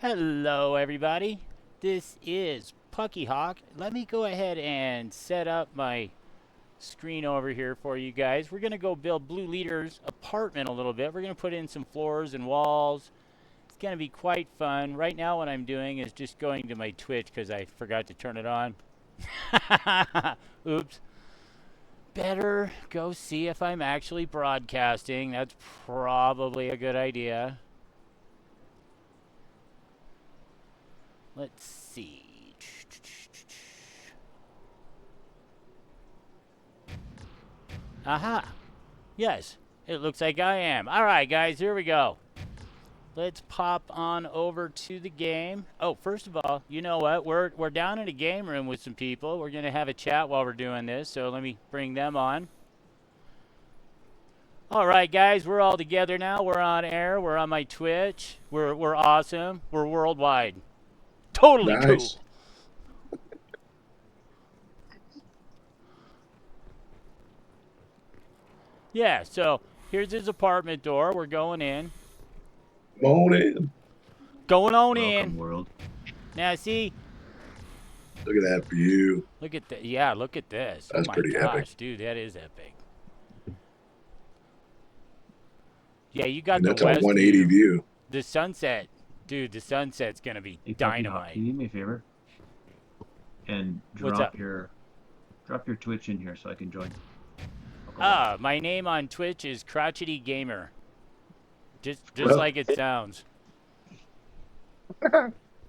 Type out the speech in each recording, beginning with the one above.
Hello, everybody. This is Pucky Hawk. Let me go ahead and set up my screen over here for you guys. We're going to go build Blueleader's apartment a little bit. We're going to put in some floors and walls. It's going to be quite fun. Right now, what I'm doing is just going to my Twitch because I forgot to turn it on. Oops. Better go see if I'm actually broadcasting. That's probably a good idea. Let's see. Aha. Yes, it looks like I am. All right, guys, here we go. Let's pop on over to the game. Oh, first of all, you know what? We're down in a game room with some people. We're going to have a chat while we're doing this, so let me bring them on. All right, guys, we're all together now. We're on air. We're on my Twitch. We're awesome. We're worldwide. Totally Nice. cool. Yeah, so here's his apartment door. We're going in. Come on in. Going on Welcome, in. world. Now, see, Look at that view. look at the yeah, look at this. That's Oh my pretty gosh, epic. dude, that is epic. Yeah, you got And the that's a west 180 view. The sunset, dude. The sunset's gonna be Hey, Puppy Hawk, dynamite. can you do me a favor? And What's up? drop your Twitch in here so I can join. My name on Twitch is Crotchety Gamer. Just Well- like it sounds.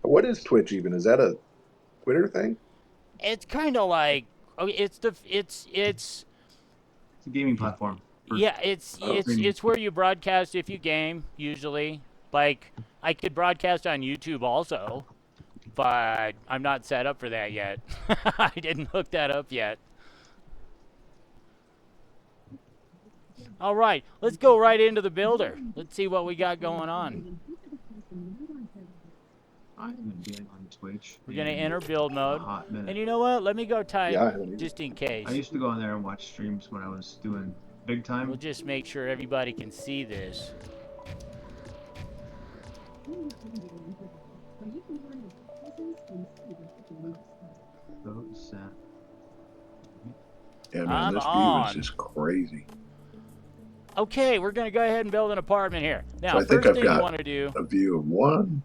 What is Twitch even? Is that a Twitter thing? It's kind of like it's It's a gaming platform. yeah, it's streaming. where you broadcast if you game usually. Like I could broadcast on YouTube also, but I'm not set up for that yet. I didn't hook that up yet. All right, let's go right into the builder. Let's see what we got going on. I haven't been on Twitch. We're gonna in enter build a mode. hot minute. And you know what? Let me go type Yeah, I haven't either. just in case. I used to go on there and watch streams when I was doing big time. We'll just make sure everybody can see this. Those, Yeah, man, I'm this view on. is just crazy. Okay, we're gonna go ahead and build an apartment here. Now, So I think first I've thing you got want to do, a view of one,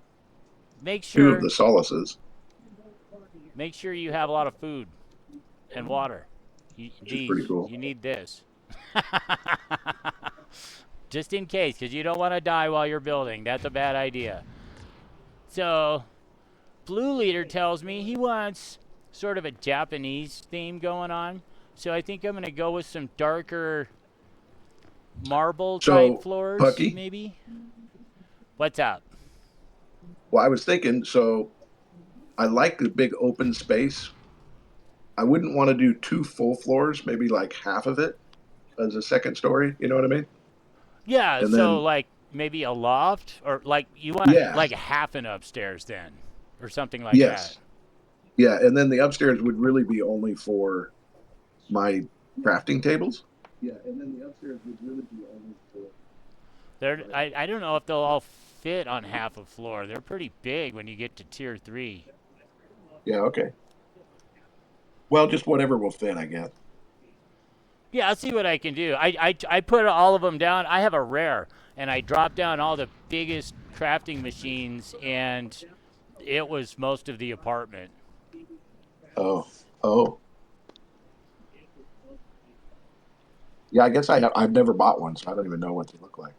make two sure of the solaces. you have a lot of food and water. is pretty cool. You need this. Just in case, because you don't want to die while you're building. That's a bad idea. So, Blueleader tells me he wants sort of a Japanese theme going on. So I think I'm going to go with some darker marble type So, floors, Pucky? maybe. What's up? Well, I was thinking, so I like the big open space. I wouldn't want to do two full floors, maybe like half of it as a second story. You know what I mean? Yeah, And so then- like maybe a loft, or like you want Yeah. like half an upstairs then, or something like Yes. that. Yeah, and then the upstairs would really be only for my crafting tables. Yeah, and then the upstairs would really be only for. I don't know if they'll all fit on half a floor. They're pretty big when you get to tier 3. Yeah, okay. Well, just whatever will fit, I guess. Yeah, I'll see what I can do. I put all of them down. I have a rare, and I dropped down all the biggest crafting machines, and it was most of the apartment. Oh. Yeah, I guess I've never bought one, so I don't even know what they look like.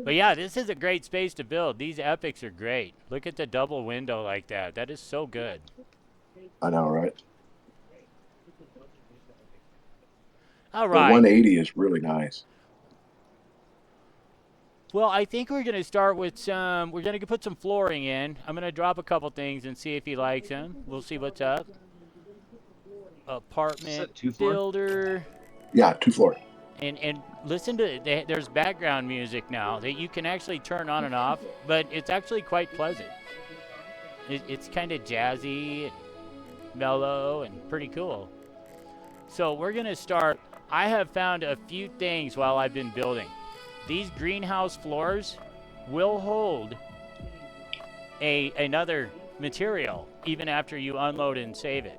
But yeah, this is a great space to build. These epics are great. Look at the double window like that. That is so good. I know, right? All The right. 180 is really nice. Well, I think we're going to start with we're going to put some flooring in. I'm going to drop a couple things and see if he likes them. We'll see what's up. Apartment Is that 2 floor? builder. Yeah, 2 floor. And listen to there's background music now that you can actually turn on and off, but it's actually quite pleasant. It's kind of jazzy, and mellow, and pretty cool. So we're going to start. I have found a few things while I've been building. These greenhouse floors, will hold another material even after you unload and save it.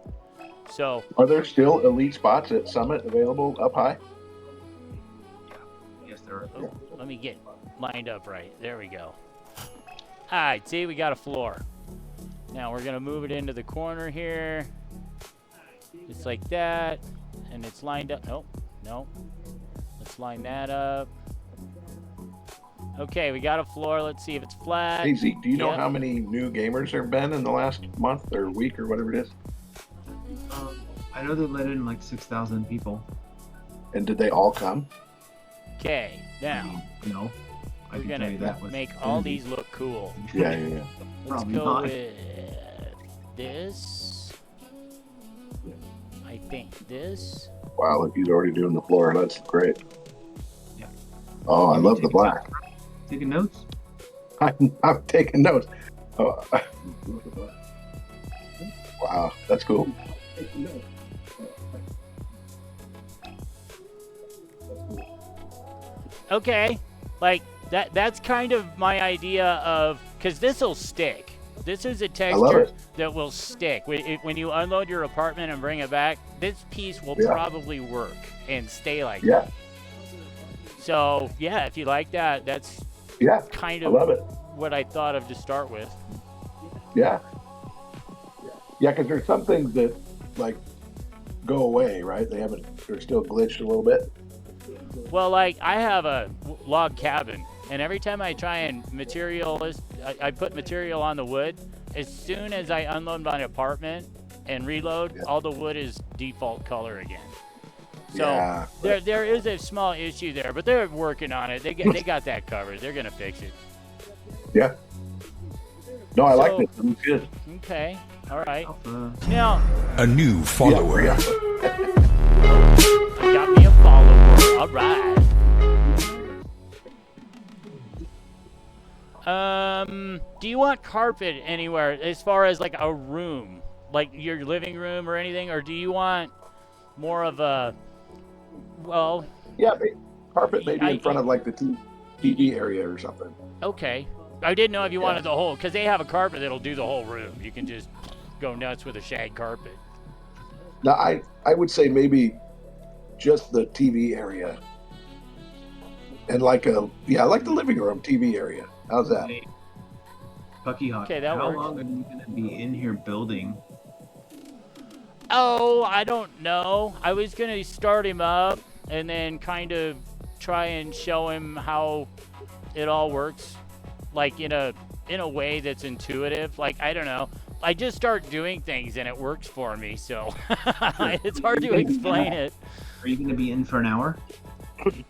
So Are there still elite spots at Summit available up high? Yes, there are. oh, let me get lined up right. There we go. All right, see, we got a floor. Now we're gonna move it into the corner here, just like that, and it's lined up. Nope, nope. Let's line that up. Okay, we got a floor. Let's see if it's flat. Hey Zeke, do you know Yep. how many new gamers there have been in the last month or week or whatever it is? I know they let in like 6,000 people. And did they all come? Okay, I now mean, no, I we're can tell gonna you that with make all certainty. these look cool. Yeah. Let's Probably go not. with this. I think this. Wow, look, he's already doing the floor. That's great. Yeah. Oh, I love the black. Taking notes? I'm taking notes. Oh, wow, that's cool. Okay, like that's kind of my idea of, because this will stick. This is a love texture it. that will stick. When you unload your apartment and bring it back, this piece will Yeah. probably work and stay like Yeah, that. So yeah, if you like that, that's yeah, kind I of love it. what I thought of to start with. Yeah. Yeah, because there's some things that like go away, right? They're still glitched a little bit. Well, like I have a log cabin, and every time I try and I put material on the wood. As soon as I unload my apartment and reload, Yeah. all the wood is default color again. So Yeah. there is a small issue there, but they're working on it. They got that covered. They're gonna fix it. Yeah. No, I like So- this. It's good. Okay. All right. Alpha. Now A new follower. Yeah. I got me a follower. All right. Do you want carpet anywhere as far as like a room, like your living room or anything, or do you want more of a, well, Yeah, carpet maybe in I- front of like the TV area or something. okay. I didn't know if you Yeah. wanted the whole, because they have a carpet that'll do the whole room. You can just go nuts with a shag carpet. Now, I would say maybe just the TV area, and like the living room TV area. How's that? Hey, Pucky Hawk, Okay, that how works. long are you going to be in here building? Oh, I don't know. I was going to start him up and then kind of try and show him how it all works, like in a way that's intuitive. Like, I don't know. I just start doing things and it works for me, so it's hard to explain it. Are you going to be in for an hour?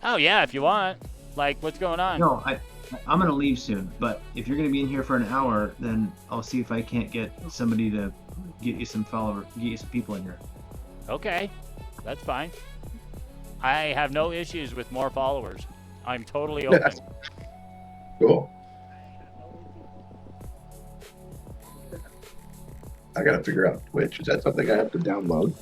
Oh, yeah, if you want. Like, what's going on? No, I'm going to leave soon, but if you're going to be in here for an hour, then I'll see if I can't get somebody to get you some people in here. Okay, that's fine. I have no issues with more followers. I'm totally open. Cool. I gotta figure out Twitch. Is that something I have to download?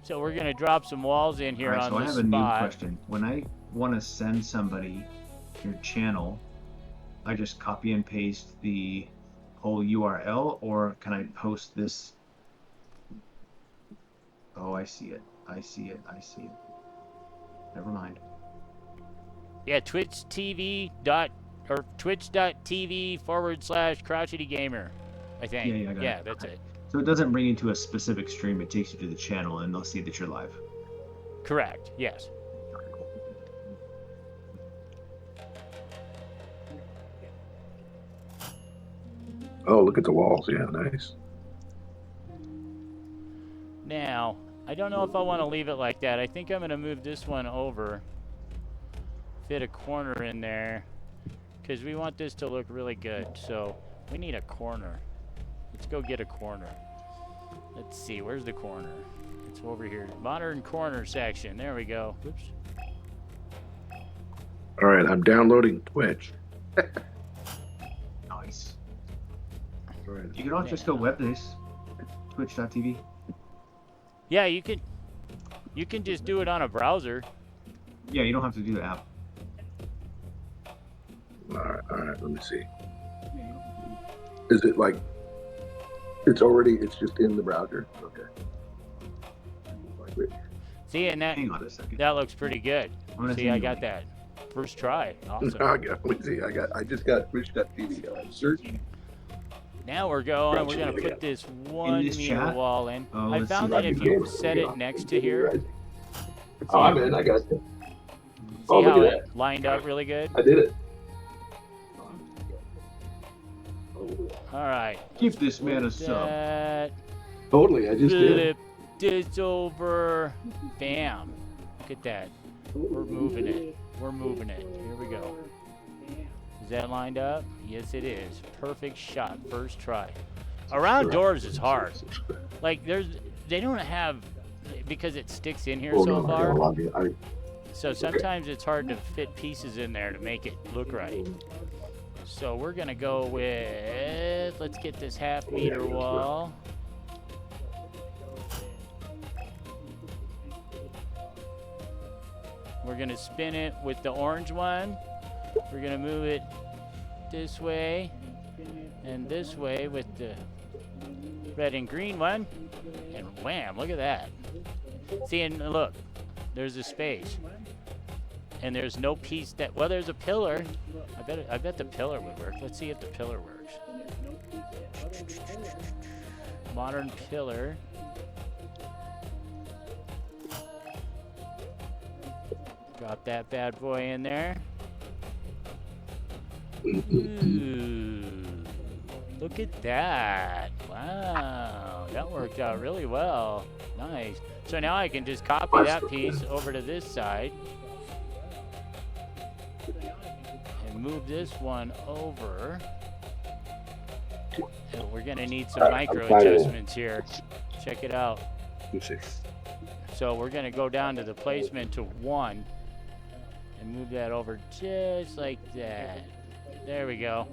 So we're gonna drop some walls in here All right, on so I this have a new spot. question. When I want to send somebody your channel, I just copy and paste the whole URL, or can I post this? Oh, I see it. I see it. Never mind. Yeah, twitch.tv /Crouchity I think. Yeah, I got it. That's it. So it doesn't bring you to a specific stream. It takes you to the channel, and they'll see that you're live. Correct. Yes. Oh, look at the walls. Yeah, nice. Now, I don't know if I want to leave it like that. I think I'm gonna move this one over. Fit a corner in there, because we want this to look really good. So we need a corner. Let's go get a corner. Let's see, where's the corner? It's over here. Modern corner section. There we go. Oops. All right, I'm downloading Twitch. Nice. All right. You can also just go web this. Twitch.tv. Yeah, you could. You can just do it on a browser. Yeah, you don't have to do the app. All right, let me see. Is it like it's just in the browser? Okay. Wait. See, and Hang on a second. that looks pretty good. I'm gonna See, send I you got a that first try. Awesome. Let me see. I just got Wish.tv. Search. Now we're going. We're gonna put this 1 this meter chat? wall in. Oh, I let's found see. that if you set it next to here, Oh, I'm in. I got it. see how it lined up really good? I did it. All right. Keep this man a sub. That. Totally. I just did. Flip this over. Bam. Look at that. We're moving it. We're moving it. Here we go. Is that lined up? Yes, it is. Perfect shot. First try. Around doors is hard. Like, they don't have, because it sticks in here so far. So sometimes it's hard to fit pieces in there to make it look right. So we're going to go with, let's get this half-meter wall. We're going to spin it with the orange one. We're going to move it this way and this way with the red and green one. And wham, look at that. See, and look, there's a space. And there's no piece that, well, there's a pillar. I bet the pillar would work. Let's see if the pillar works. Modern pillar. Drop that bad boy in there. Ooh, look at that. Wow, that worked out really well. Nice. So now I can just copy that piece over to this side. And move this one over. And we're gonna need some micro adjustments here. Check it out. So we're gonna go down to the placement to 1 and move that over just like that. There we go.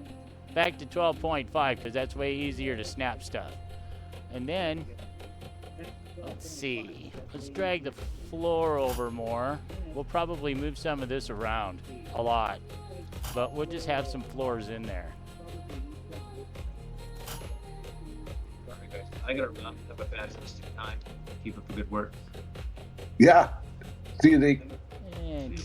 Back to 12.5 because that's way easier to snap stuff. And then, let's see. Let's drag the floor over more. We'll probably move some of this around a lot. But we'll just have some floors in there. I gotta run. Have a fantastic time. Keep up the good work. Yeah. See you, Zeke. And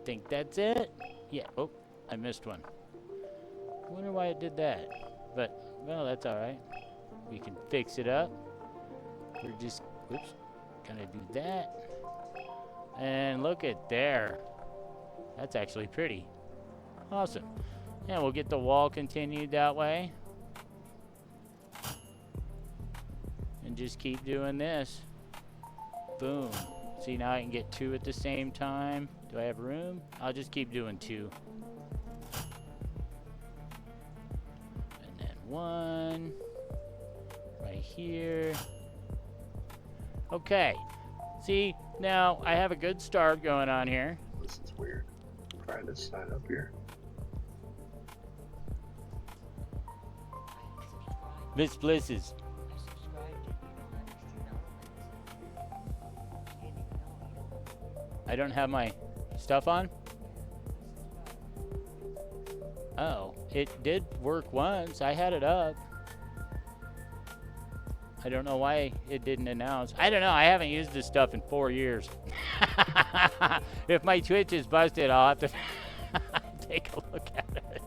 think that's it. Yeah. Oh, I missed one. I wonder why it did that. But, well, that's all right. We can fix it up. We're just, oops, gonna do that. And look at there. That's actually pretty. Awesome. And we'll get the wall continued that way. And just keep doing this. Boom. See, now I can get 2 at the same time. Do I have room? I'll just keep doing 2. And then 1 right here. Okay. See, now I have a good start going on here. This is weird. Try this side up here. Miss Blisses. I don't have my stuff on? Oh, it did work once. I had it up. I don't know why it didn't announce. I don't know. I haven't used this stuff in 4 years. If my Twitch is busted, I'll have to take a look at it.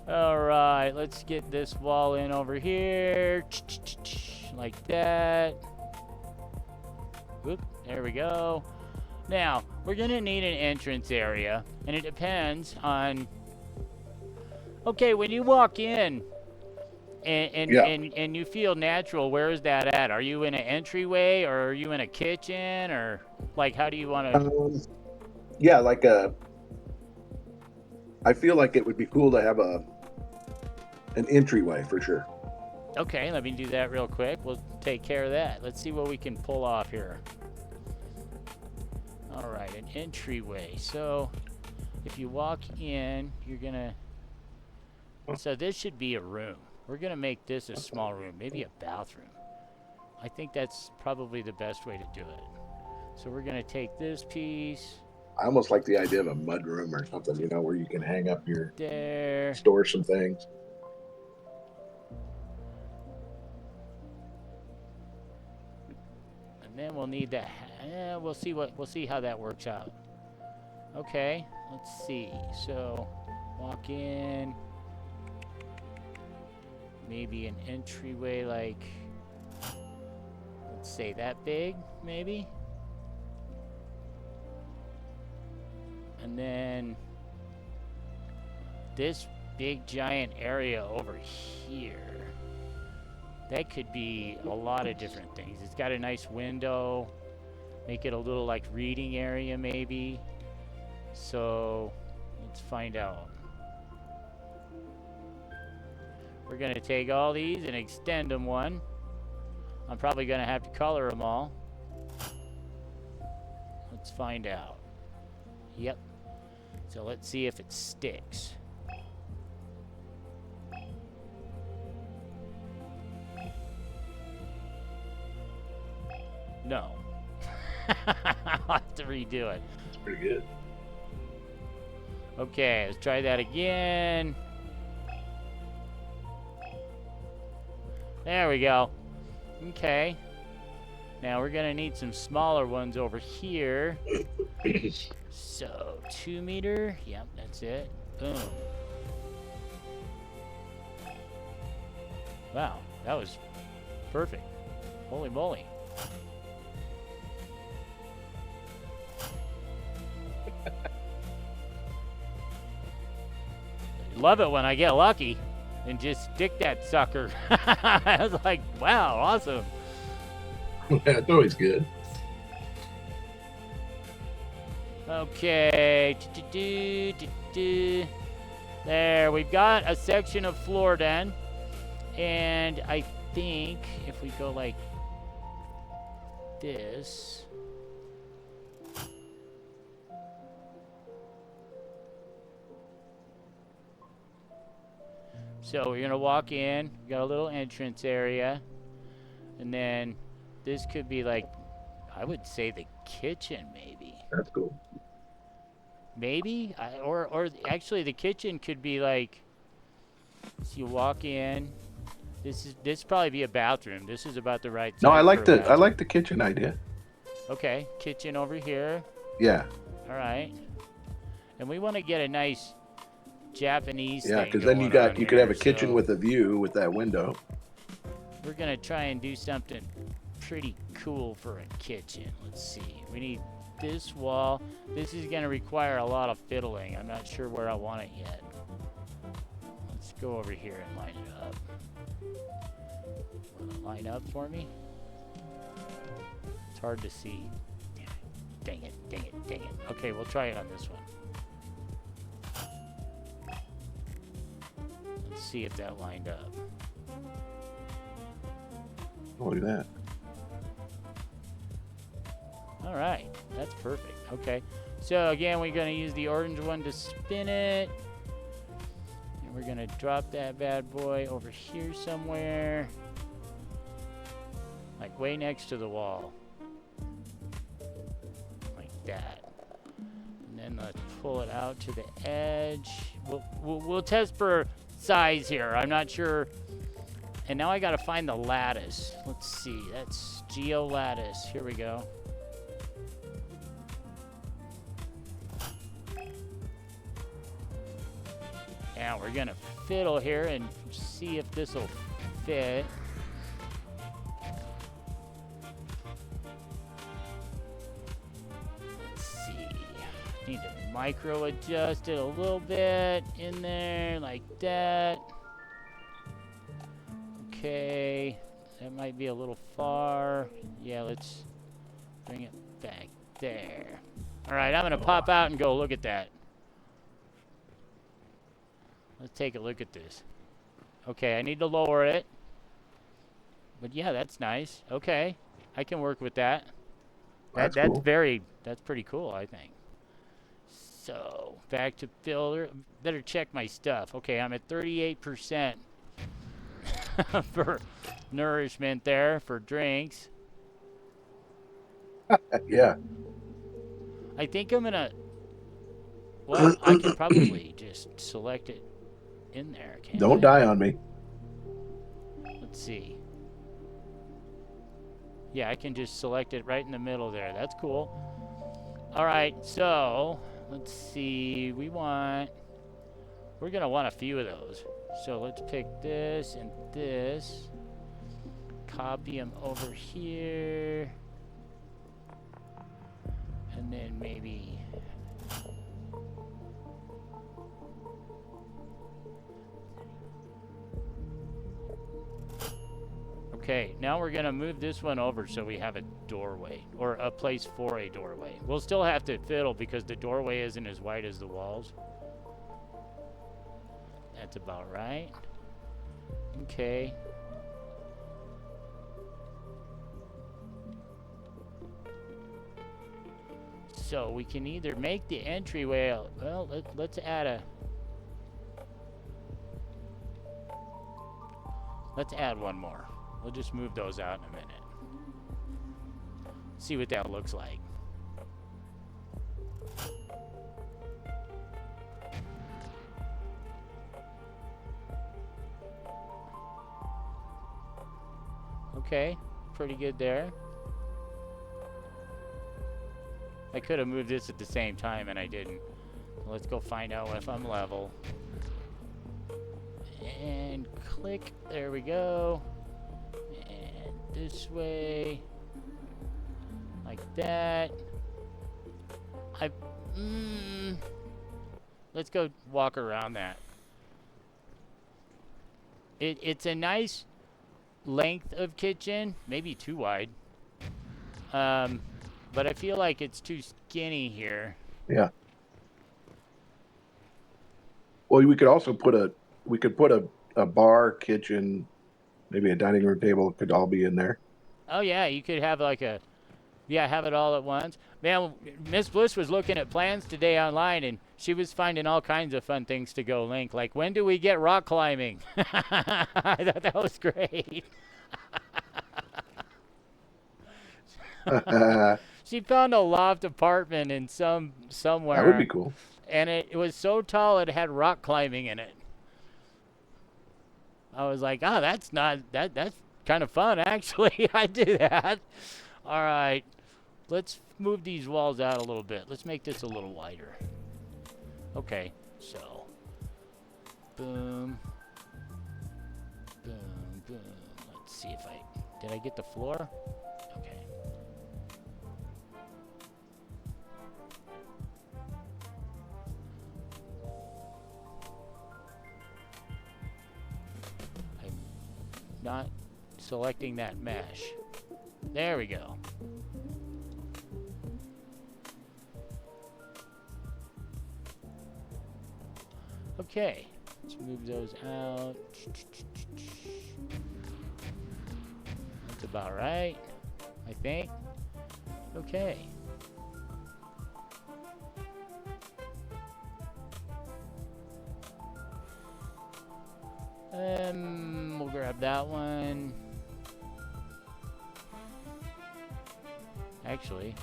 All right, let's get this wall in over here. Like that. Whoop, there we go. Now, we're gonna need an entrance area, and it depends on, okay, when you walk in and you feel natural, where is that at? Are you in an entryway, or are you in a kitchen, or like, how do you want to? Yeah, like I feel like it would be cool to have an entryway for sure. Okay, let me do that real quick. We'll take care of that. Let's see what we can pull off here. All right, an entryway. So if you walk in, you're gonna So this should be a room. We're gonna make this a small room, maybe a bathroom. I think that's probably the best way to do it. So we're gonna take this piece I almost like the idea of a mud room or something, you know, where you can hang up your, there. store some things. And then we'll need that. We'll see how that works out. Okay, let's see. So walk in. Maybe an entryway like, let's say that big, maybe. And then this big giant area over here. That could be a lot of different things. It's got a nice window. Make it a little like reading area maybe. So let's find out. We're gonna take all these and extend them one. I'm probably gonna have to color them all. Let's find out. Yep. So let's see if it sticks. No. I'll have to redo it. It's pretty good. Okay, let's try that again. There we go. Okay. Now we're gonna need some smaller ones over here. So 2 meter. Yep, that's it. Boom. Wow, that was perfect. Holy moly. Love it when I get lucky and just stick that sucker. I was like, wow, awesome. Yeah, it's always good. Okay. There, we've got a section of floor done. And I think if we go like this. So we're gonna walk in, we got a little entrance area, and then this could be like, I would say the kitchen maybe. That's cool. Maybe, or actually the kitchen could be like, so you walk in, this probably be a bathroom. This is about the right size. No, I like for a bathroom. like the kitchen idea. Okay, kitchen over here. Yeah. All right, and we want to get a nice Japanese Yeah, thing because then you going on could have a here, kitchen so with a view with that window. we're gonna try and do something pretty cool for a kitchen. Let's see. We need this wall. This is gonna require a lot of fiddling. I'm not sure where I want it yet. Let's go over here and line it up. Wanna line up for me? It's hard to see. Dang it, dang it, dang it. Okay, we'll try it on this one. Let's see if that lined up. Oh, look at that. All right, that's perfect. Okay, so again, we're gonna use the orange one to spin it. And we're gonna drop that bad boy over here somewhere. Like way next to the wall. Like that. And then let's pull it out to the edge. We'll test for size here. I'm not sure. And now I gotta find the lattice. Let's see, that's geo lattice. Here we go. Now we're gonna fiddle here and see if this will fit. Let's see. Need to micro adjust it a little bit in there, like that. Okay, that might be a little far. Yeah, let's bring it back there. All right, I'm gonna pop out and go look at that. Let's take a look at this. Okay, I need to lower it. But yeah, that's nice. Okay, I can work with that. That's That's cool. that's pretty cool, I think. So, back to filler. Better check my stuff. Okay, I'm at 38% for nourishment there for drinks. Yeah. I think I'm gonna. Well, I can probably just select it in there, can't Don't I? die on me. Let's see. Yeah, I can just select it right in the middle there. That's cool. All right, so let's see. We're gonna want a few of those. So let's pick this and this. Copy them over here. And then maybe. Okay, now we're gonna move this one over so we have a doorway, or a place for a doorway. We'll still have to fiddle because the doorway isn't as wide as the walls. That's about right. Okay. So we can either make the entryway, well, let's add one more. We'll just move those out in a minute. See what that looks like. Okay, pretty good there. I could have moved this at the same time and I didn't. Let's go find out if I'm level. And click, there we go. And this way. Like that. Let's go walk around that. It's a nice length of kitchen, maybe too wide. But I feel like it's too skinny here. Yeah. Well, we could also put a bar, kitchen, maybe a dining room table could all be in there. Oh yeah, you could have like have it all at once. Man, Miss Bliss was looking at plans today online and she was finding all kinds of fun things to go link. Like, when do we get rock climbing? I thought that was great. She found a loft apartment in somewhere. That would be cool. And it was so tall it had rock climbing in it. I was like, oh, that's kind of fun actually. I do that. All right. Let's move these walls out a little bit. Let's make this a little wider. Okay. So boom. Boom, boom. Let's see if did I get the floor? Okay. Not selecting that mesh. There we go. Okay, let's move those out. That's about right, I think. Okay. We'll grab that one. Actually.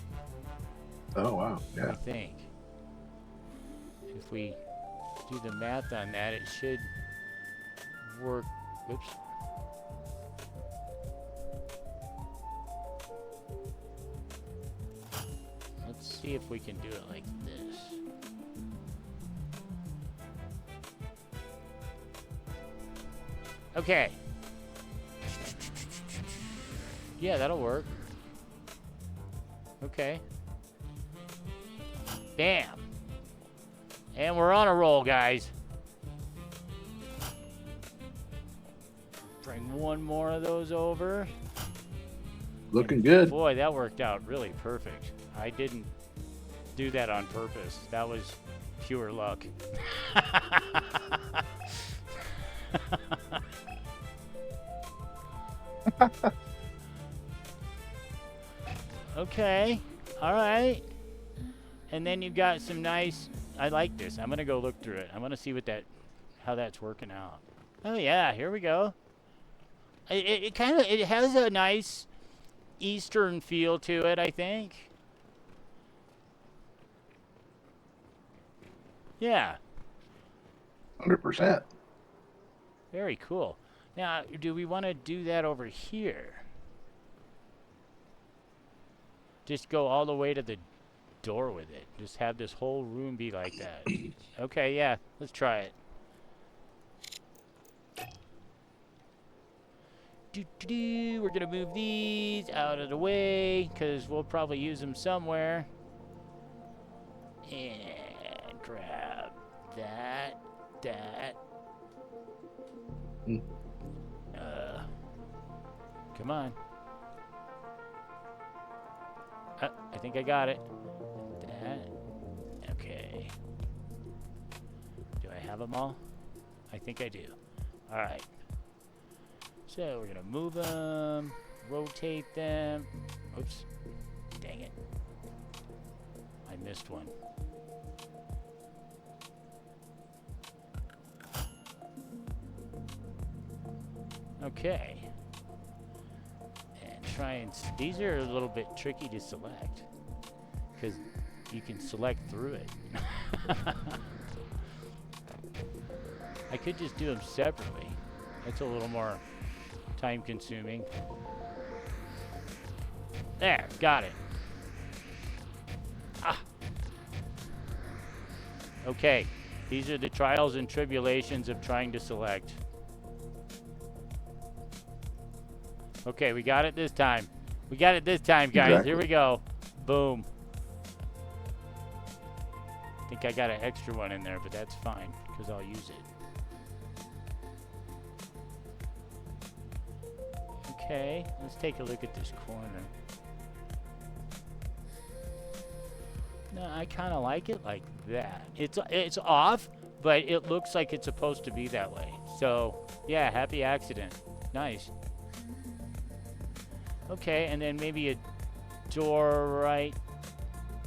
Oh, wow. Yeah. I think if we do the math on that, it should work. Whoops. Let's see if we can do it like this. Okay. Yeah, that'll work. Okay. Bam. And we're on a roll, guys. Bring one more of those over. Looking good. Boy, that worked out really perfect. I didn't do that on purpose. That was pure luck. Okay. All right. And then you've got some nice I like this. I'm gonna go look through it. I'm gonna see how that's working out. Oh yeah, here we go. It kind of it has a nice Eastern feel to it, I think. Yeah. 100%. Very cool. Now, do we want to do that over here? Just go all the way to the door with it. Just have this whole room be like that. Okay, yeah, let's try it. We're gonna move these out of the way because we'll probably use them somewhere. And grab that. Come on. I think I got it. That. Okay. Do I have them all? I think I do. All right. So we're gonna move them, rotate them. Oops. Dang it. I missed one. Okay. And try and... These are a little bit tricky to select. Because you can select through it. I could just do them separately. That's a little more time consuming. There, got it. Ah. Okay, these are the trials and tribulations of trying to select. Okay, we got it this time. We got it this time, guys. Exactly. Here we go. Boom. I think I got an extra one in there, but that's fine, because I'll use it. Okay, let's take a look at this corner. No, I kind of like it like that. It's off, but it looks like it's supposed to be that way. So, yeah, happy accident. Nice. Okay, and then maybe a door right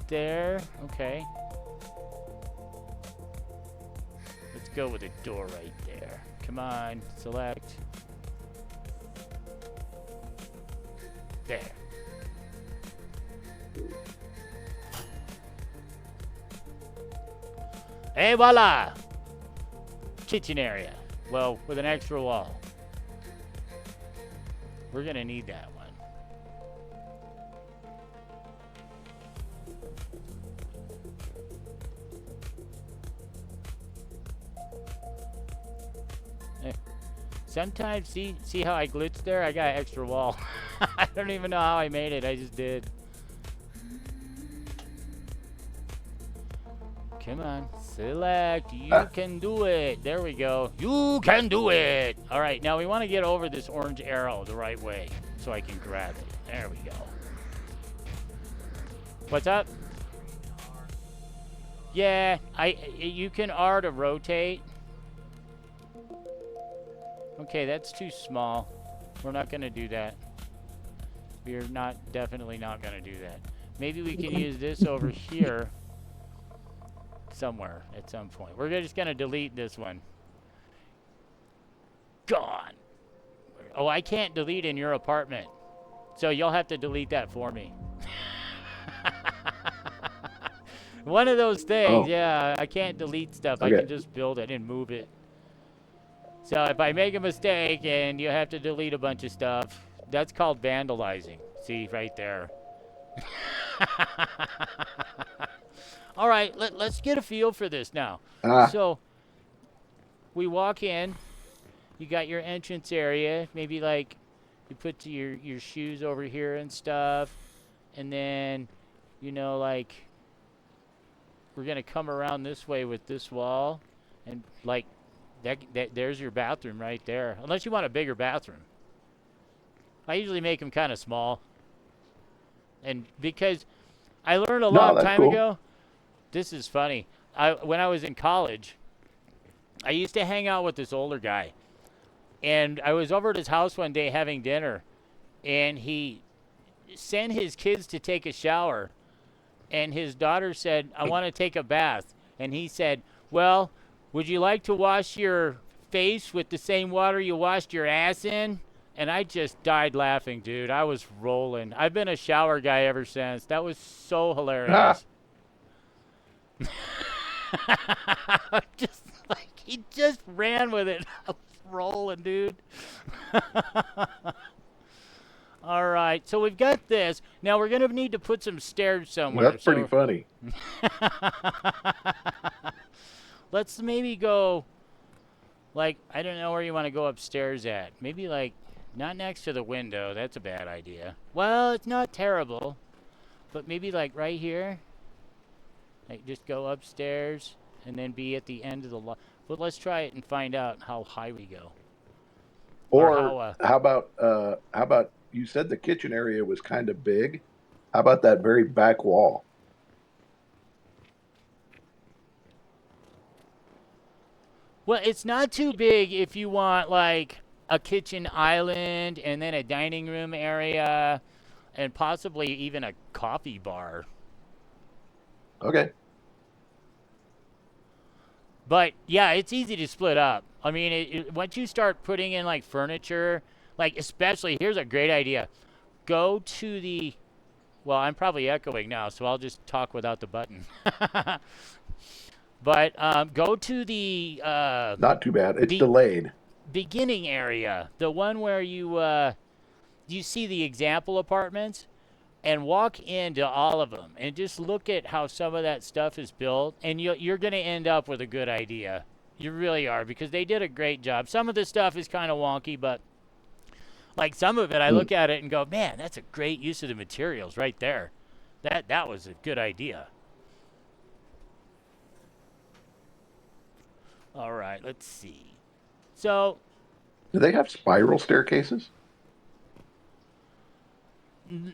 there. Okay. Let's go with a door right there. Come on, select. There. Hey, voila! Kitchen area. Well, with an extra wall. We're gonna need that one. Sometimes, see how I glitched there? I got an extra wall. I don't even know how I made it. I just did. Come on. Select. You can do it. There we go. You can do it. All right. Now we want to get over this orange arrow the right way so I can grab it. There we go. What's up? Yeah. You can R to rotate. Okay, that's too small. We're not going to do that. We're definitely not going to do that. Maybe we can use this over here somewhere at some point. We're just going to delete this one. Gone. Oh, I can't delete in your apartment. So you'll have to delete that for me. One of those things, yeah. I can't delete stuff. Okay. I can just build it and move it. So if I make a mistake and you have to delete a bunch of stuff, that's called vandalizing. See, right there. All right, let's get a feel for this now. So we walk in. You got your entrance area. Maybe like you put your shoes over here and stuff. And then, you know, like we're going to come around this way with this wall. And like there's your bathroom right there. Unless you want a bigger bathroom. I usually make them kind of small. And because I learned a long time ago, this is funny. When I was in college, I used to hang out with this older guy. And I was over at his house one day having dinner. And he sent his kids to take a shower. And his daughter said, I want to take a bath. And he said, well, would you like to wash your face with the same water you washed your ass in? And I just died laughing, dude. I was rolling. I've been a shower guy ever since. That was so hilarious. Just like he just ran with it. I was rolling, dude. All right, so we've got this. Now we're gonna need to put some stairs somewhere. That's pretty funny. Let's maybe go, like, I don't know where you want to go upstairs at. Maybe, like, not next to the window. That's a bad idea. Well, it's not terrible. But maybe, like, right here. Like, just go upstairs and then be at the end of the lot. But let's try it and find out how high we go. Or how about you said the kitchen area was kind of big. How about that very back wall? Well, it's not too big if you want, like, a kitchen island and then a dining room area and possibly even a coffee bar. Okay. But, yeah, it's easy to split up. I mean, once you start putting in, like, furniture, like, especially, here's a great idea. Go to the, well, I'm probably echoing now, so I'll just talk without the button. But go to the not too bad. It's delayed. Beginning area, the one where you see the example apartments, and walk into all of them and just look at how some of that stuff is built, and you're going to end up with a good idea. You really are, because they did a great job. Some of the stuff is kind of wonky, but like some of it, I look at it and go, man, that's a great use of the materials right there. That was a good idea. All right, let's see. So, do they have spiral staircases?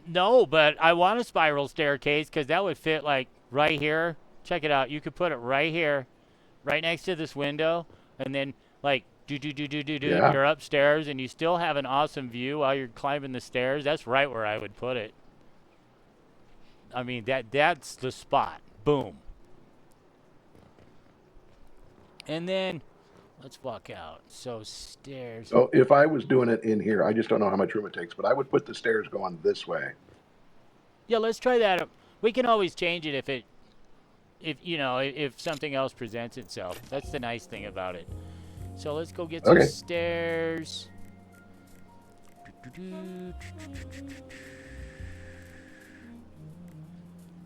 No, but I want a spiral staircase because that would fit like right here. Check it out. You could put it right here, right next to this window, and then like Yeah. you're upstairs and you still have an awesome view while you're climbing the stairs. That's right where I would put it. I mean, that's the spot. Boom. And then let's walk out. So stairs. So if I was doing it in here, I just don't know how much room it takes, but I would put the stairs going this way. Yeah, let's try that. We can always change it if something else presents itself. That's the nice thing about it. So let's go get some stairs.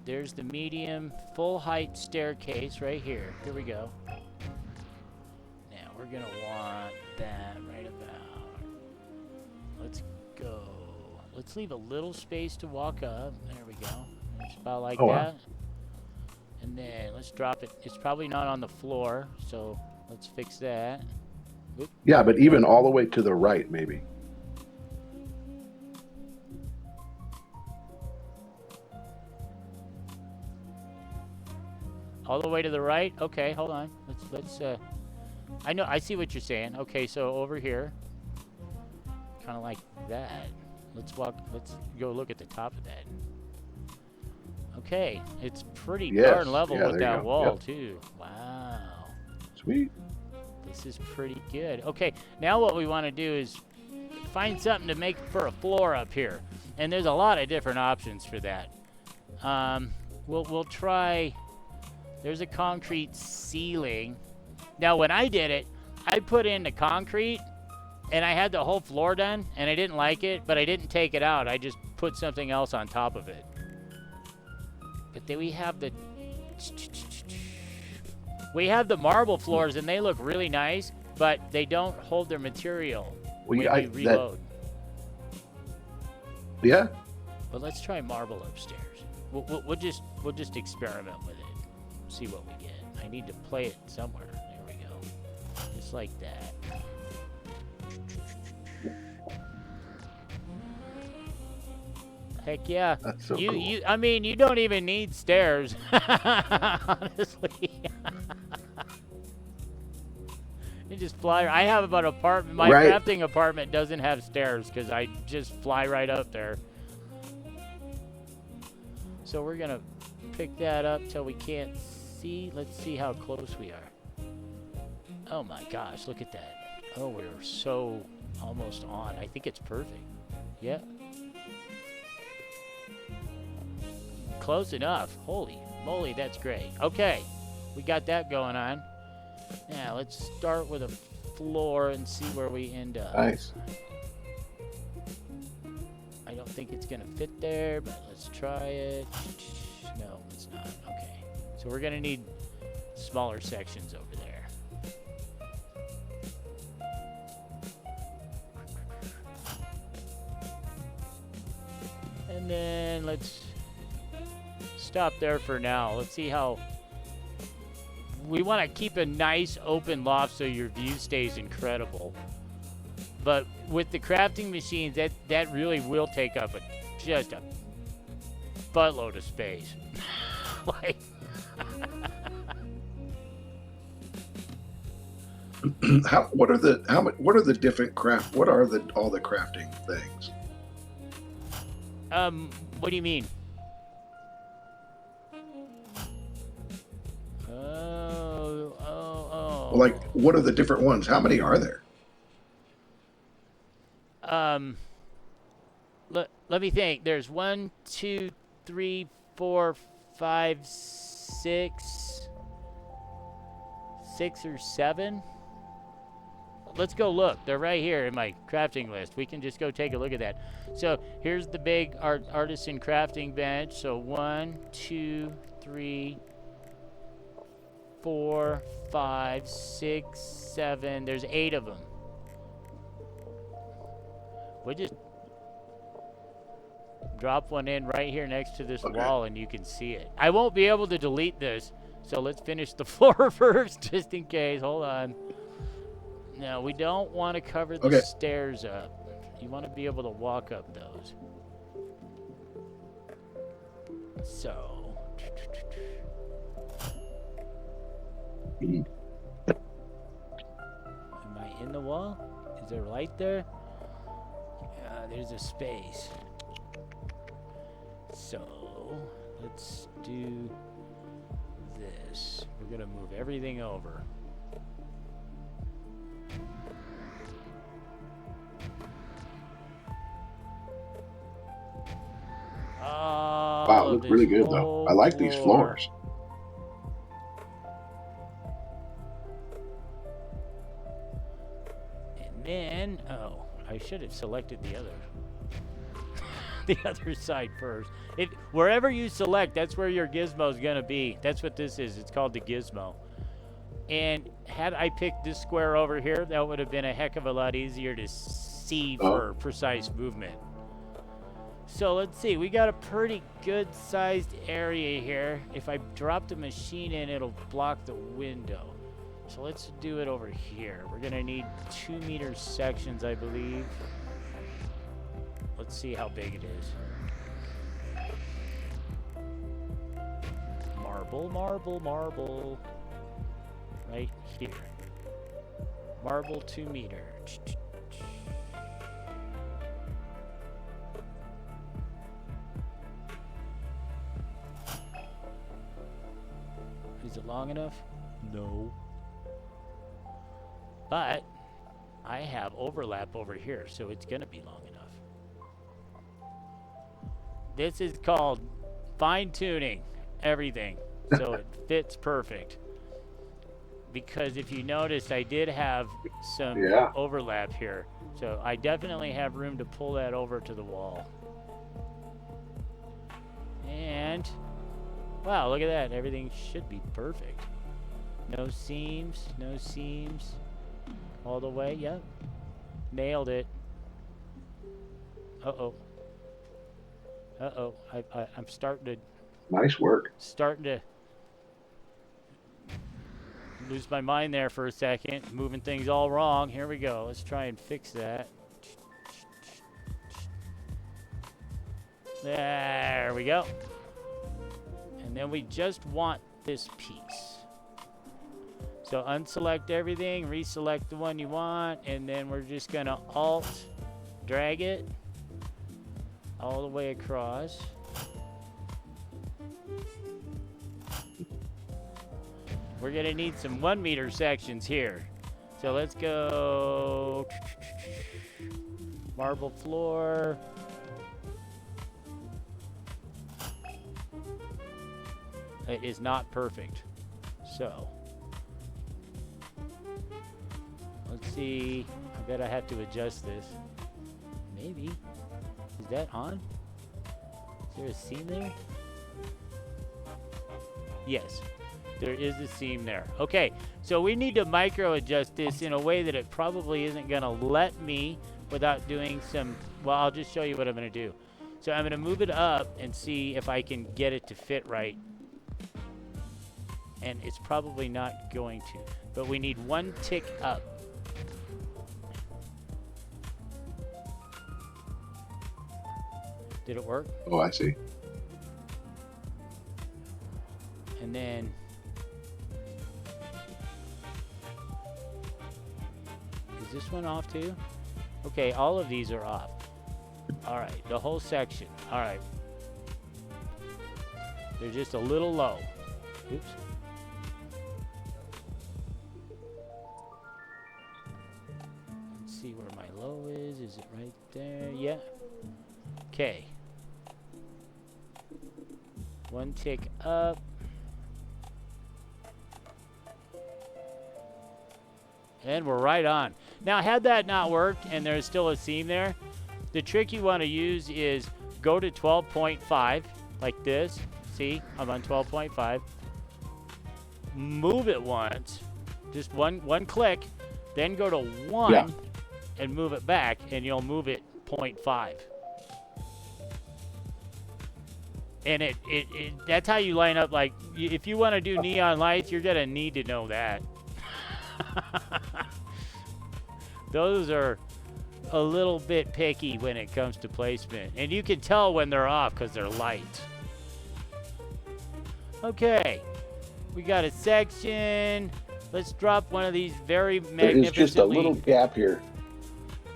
There's the medium full height staircase right here. Here we go. Now we're gonna want that right about. Let's go. Let's leave a little space to walk up. There we go. It's about like that. Wow. And then let's drop it. It's probably not on the floor, so let's fix that. Oop. Yeah, but even all the way to the right, maybe. All the way to the right? Okay, hold on. Let's I see what you're saying. Okay, so over here. Kind of like that. Let's go look at the top of that. Okay, it's pretty darn level with that wall too. Wow. Sweet. This is pretty good. Okay, now what we want to do is find something to make for a floor up here. And there's a lot of different options for that. We'll try. There's a concrete ceiling. Now, when I did it, I put in the concrete, and I had the whole floor done, and I didn't like it, but I didn't take it out. I just put something else on top of it. But then we have the marble floors, and they look really nice, but they don't hold their material when we reload. Yeah. But let's try marble upstairs. We'll just experiment with it. See what we get. I need to play it somewhere. There we go. Just like that. Heck yeah. That's so cool. I mean, you don't even need stairs. Honestly. You just fly. I have an apartment. My crafting apartment doesn't have stairs because I just fly right up there. So we're going to pick that up till we can't see. Let's see how close we are. Oh my gosh, look at that. Oh, we're so almost on. I think it's perfect. Yeah. Close enough. Holy moly, that's great. Okay, we got that going on. Now, let's start with a floor and see where we end up. Nice. I don't think it's going to fit there, but let's try it. No, it's not. Okay. So we're going to need smaller sections over there. And then let's stop there for now. Let's see how... We want to keep a nice open loft so your view stays incredible. But with the crafting machines, that really will take up just a buttload of space. Like... What are the different craft? What are all the crafting things? What do you mean? Well, like, what are the different ones? How many are there? Let me think. There's 1, 2, 3, 4, 5, 6 or 7. Let's go look. They're right here in my crafting list. We can just go take a look at that. So here's the big artisan crafting bench. So 1, 2, 3, 4, 5, 6, 7. There's 8 of them. We just drop one in right here next to this wall and you can see it. I won't be able to delete this, so let's finish the floor first just in case. Hold on. No, we don't want to cover the stairs up. You want to be able to walk up those. So. Am I in the wall? Is there light there? There's a space. So, let's do this. We're going to move everything over. Wow, it looks really good though. I like these floors. And then, oh, I should have selected the other the other side first. Wherever you select, that's where your gizmo is going to be. That's what this is. It's called the gizmo. And had I picked this square over here, that would have been a heck of a lot easier to see for precise movement. So let's see, we got a pretty good sized area here. If I drop the machine in, it'll block the window. So let's do it over here. We're gonna need 2 meter sections, I believe. Let's see how big it is. Marble, marble, marble. Right here. Marble 2 meter. Is it long enough? No. But I have overlap over here, so it's going to be long enough. This is called fine-tuning everything so it fits perfect. Because if you notice, I did have some overlap here. So I definitely have room to pull that over to the wall. And... wow, look at that. Everything should be perfect. No seams, no seams. All the way, yep. Nailed it. Uh-oh. Uh-oh. I'm starting to... nice work. Starting to lose my mind there for a second. Moving things all wrong. Here we go. Let's try and fix that. There we go. And then we just want this piece. So unselect everything, reselect the one you want, and then we're just gonna Alt, drag it all the way across. we're going to need some 1 meter sections here. So let's go marble floor. It is not perfect. So let's see. I bet I have to adjust this. Maybe. Is that on? Is there a seam there? Yes. There is a seam there. Okay, so we need to micro adjust this in a way that it probably isn't going to let me without doing some, well, I'll just show you what I'm going to do. So I'm going to move it up and see if I can get it to fit right. And it's probably not going to, but we need 1 tick up. Did it work? Oh, I see. And then is this one off too? Okay, all of these are off. All right, the whole section. All right. They're just a little low. Oops. Let's see where my low is. Is it right there? Yeah. Okay. 1 tick up. And we're right on. Now, had that not worked and there's still a seam there, the trick you want to use is go to 12.5 like this. See, I'm on 12.5. Move it once, just one click, then go to 1 and move it back, and you'll move it 0.5. And it that's how you line up. Like, if you want to do neon lights, you're gonna need to know that. Those are a little bit picky when it comes to placement, and you can tell when they're off because they're light. Okay, we got a section. Let's drop one of these very magnificently. There is just a little gap here.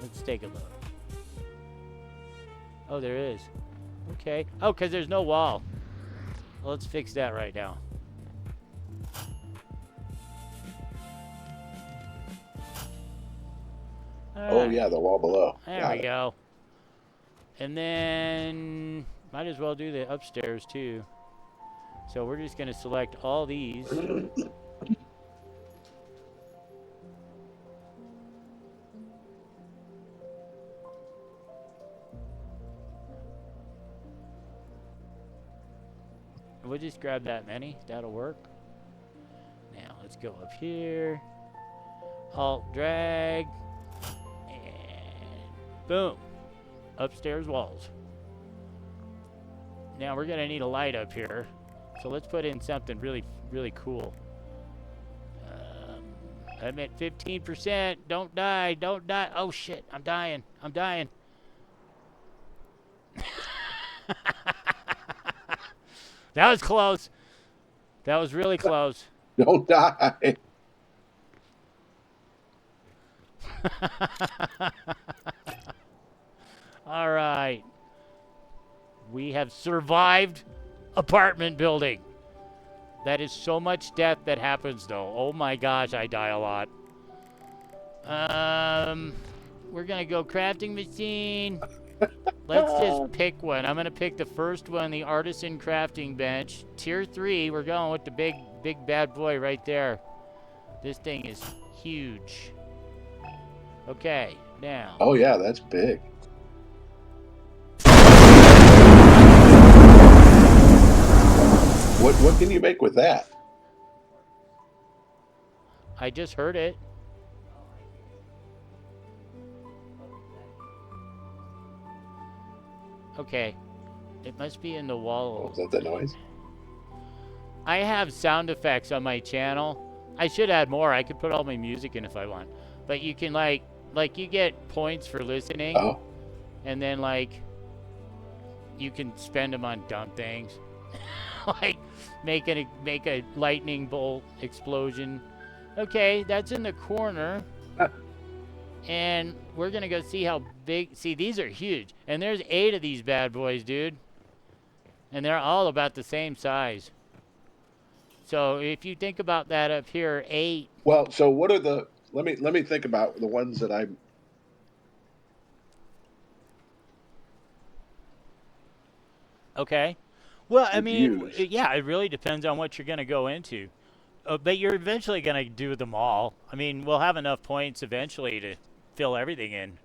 Let's take a look. Oh, there is. Okay. Oh, because there's no wall. Well, let's fix that right now. Oh, yeah, the wall below. There we go. And then might as well do the upstairs too. So we're just going to select all these. We'll just grab that many. That'll work. Now let's go up here. Alt drag. And boom. Upstairs walls. Now we're going to need a light up here. So let's put in something really, really cool. I'm at 15%. Don't die. Don't die. Oh, shit. I'm dying. I'm dying. That was close. That was really close. Don't die. All right. We have survived apartment building. That is so much death that happens, though. Oh my gosh, I die a lot. We're gonna go crafting machine. Let's just pick one. I'm gonna pick the first one, the artisan crafting bench. Tier 3. We're going with the big bad boy right there. This thing is huge. Okay, now. Oh yeah, that's big. What can you make with that? I just heard it. Okay. It must be in the wall. Oh, is that the noise? I have sound effects on my channel. I should add more. I could put all my music in if I want. But you can like you get points for listening. Oh. And then like you can spend them on dumb things. Like make a lightning bolt explosion. Okay, that's in the corner. And we're gonna go see how big. See, these are huge, and there's 8 of these bad boys, dude. And they're all about the same size. So if you think about that up here, 8. Well, so what are the? Let me think about the ones that I Okay. Well, I would mean, use. yeah, it really depends on what you're going to go into. But you're eventually going to do them all. I mean, we'll have enough points eventually to fill everything in.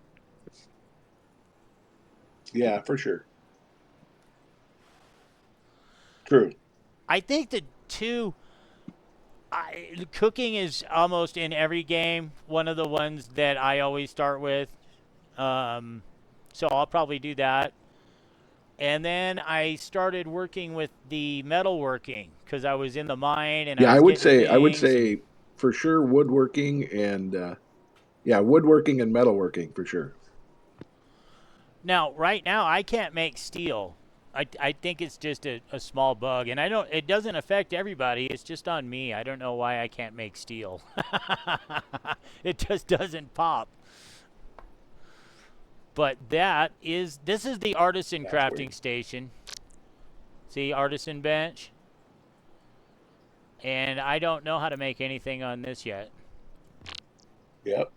Yeah, for sure. True. I think the cooking is almost in every game one of the ones that I always start with. So I'll probably do that. And then I started working with the metalworking because I was in the mine and I Yeah, was getting I would things. And say for sure woodworking and yeah, woodworking and metalworking for sure. now, right now, I can't make steel. I think it's just a small bug, and I don't. It doesn't affect everybody. It's just on me. I don't know why I can't make steel. It just doesn't pop. But this is the artisan That's weird. crafting station. See, artisan bench. And I don't know how to make anything on this yet. Yep.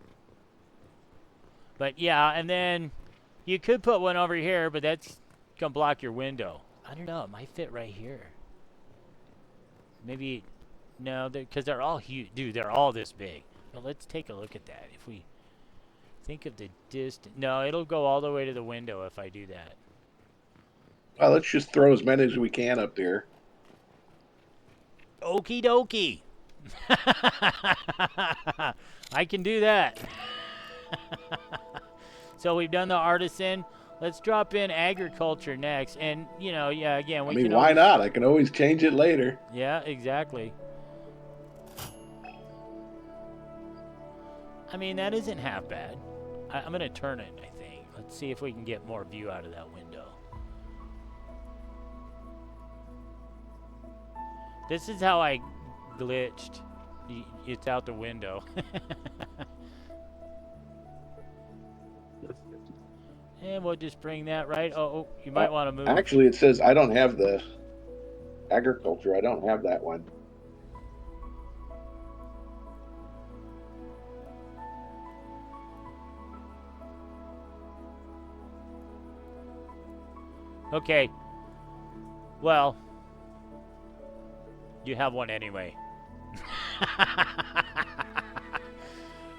But yeah, and then you could put one over here, but that's gonna block your window. I don't know. It might fit right here. Maybe no, because they're all huge. Dude, they're all this big. Well, let's take a look at that. If we think of the distance, no, it'll go all the way to the window if I do that. Well, let's just throw as many as we can up there. Okie dokie. I can do that. So we've done the artisan. Let's drop in agriculture next. And, you know, yeah, again, we I mean, can why always, not? I can always change it later. yeah, exactly. I mean, that isn't half bad. I'm going to turn it, I think. Let's see if we can get more view out of that window. This is how I glitched. It's out the window. And we'll just bring that right. Oh, you might want to move. Actually, it says I don't have the agriculture. I don't have that one. Okay. Well, you have one anyway.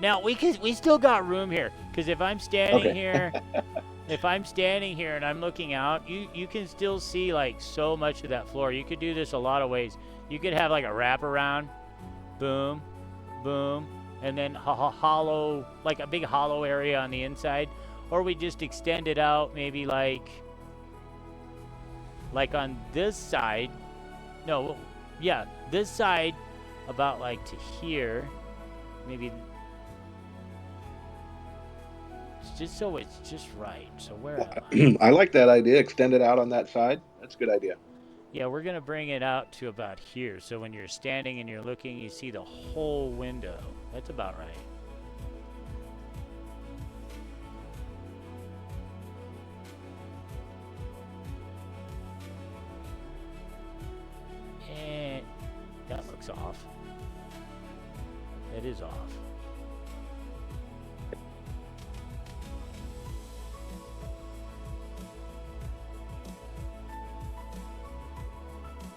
Now we still got room here because if I'm standing here, if I'm standing here and I'm looking out, you can still see like so much of that floor. You could do this a lot of ways. You could have like a wraparound, boom, boom, and then hollow, like a big hollow area on the inside, or we just extend it out maybe like on this side. No, yeah, this side about like to here, maybe. Just so it's just right. So where am I? I like that idea. Extend it out on that side. That's a good idea. Yeah, we're going to bring it out to about here. So when you're standing and you're looking, you see the whole window. That's about right. And that looks off. It is off.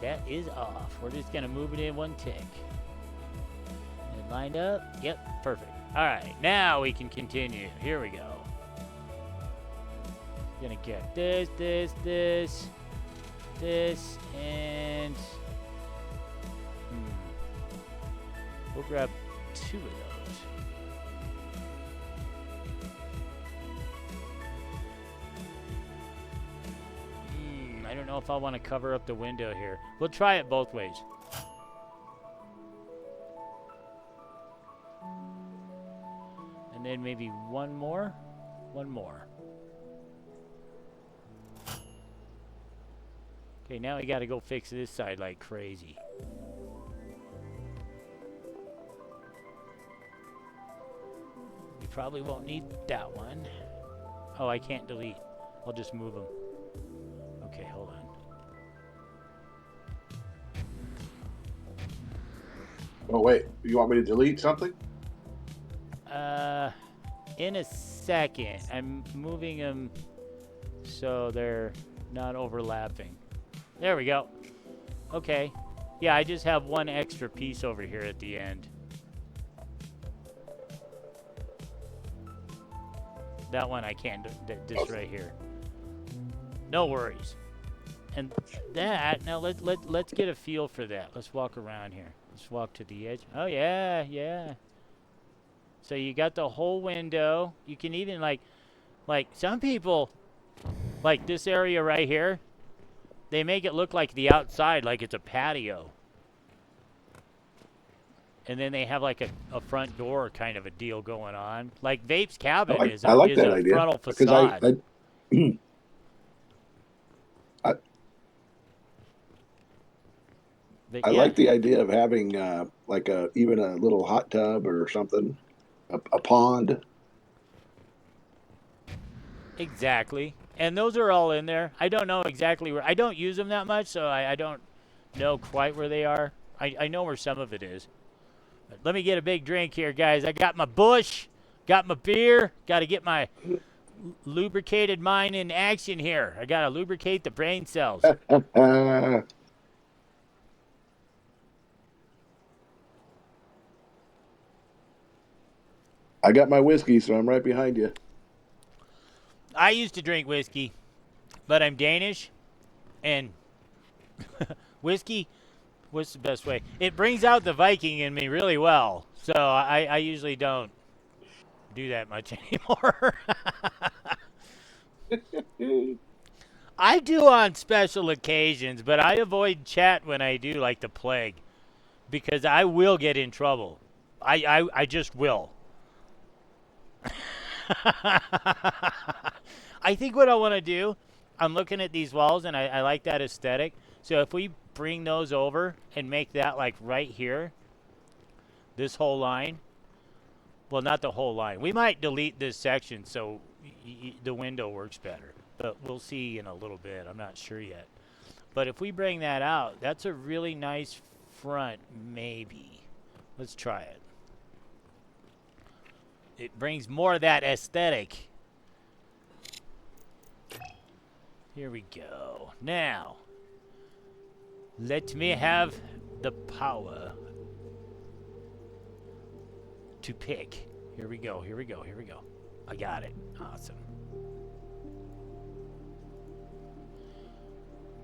That is off. We're just going to move it in one tick. And lined up. Yep, perfect. All right, now we can continue. Here we go. Gonna get this, and we'll grab 2 of those. I don't know if I want to cover up the window here. We'll try it both ways. And then maybe one more. Okay, now we got to go fix this side like crazy. We probably won't need that one. Oh, I can't delete. I'll just move them. Okay, hold on. Oh, wait. You want me to delete something? In a second. I'm moving them so they're not overlapping. There we go. Okay. Yeah, I just have one extra piece over here at the end. That one I can't do. This right here. No worries. And that, now let's get a feel for that. Let's walk around here. Let's walk to the edge. Oh, yeah, yeah. So you got the whole window. You can even, like some people, like this area right here, they make it look like the outside, like it's a patio. And then they have like a front door kind of a deal going on. Like Vape's cabin is I like a that idea, frontal because facade. I like the idea of having like even a little hot tub or something, a pond. Exactly. And those are all in there. I don't know exactly where. I don't use them that much, so I don't know quite where they are. I know where some of it is. But let me get a big drink here, guys. I got my bush, got my beer, got to get my lubricated mind in action here. I got to lubricate the brain cells. I got my whiskey, so I'm right behind you. I used to drink whiskey, but I'm Danish, and whiskey, what's the best way? It brings out the Viking in me really well, so I usually don't do that much anymore. I do on special occasions, but I avoid chat when I do, like the plague, because I will get in trouble. I just will. I think what I want to do, I'm looking at these walls and I like that aesthetic. So if we bring those over and make that like right here, this whole line, well, not the whole line. We might delete this section so the window works better, but we'll see in a little bit. I'm not sure yet. But if we bring that out, that's a really nice front, maybe. Let's try it. It brings more of that aesthetic. Here we go. Now, let me have the power to pick. Here we go, here we go, here we go. I got it. Awesome.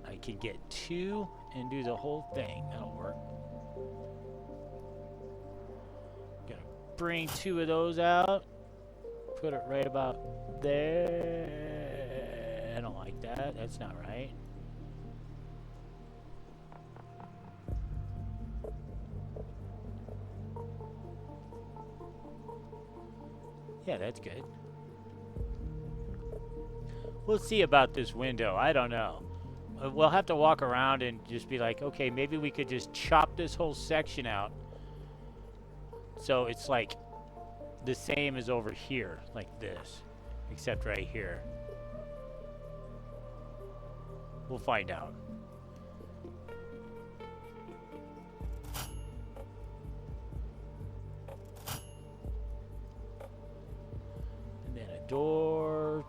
I can get 2 and do the whole thing. That'll work. Bring 2 of those out. Put it right about there. I don't like that. That's not right. Yeah, that's good. We'll see about this window. I don't know. We'll have to walk around and just be like, okay, maybe we could just chop this whole section out. So it's like the same as over here, like this, except right here. We'll find out. And then a door.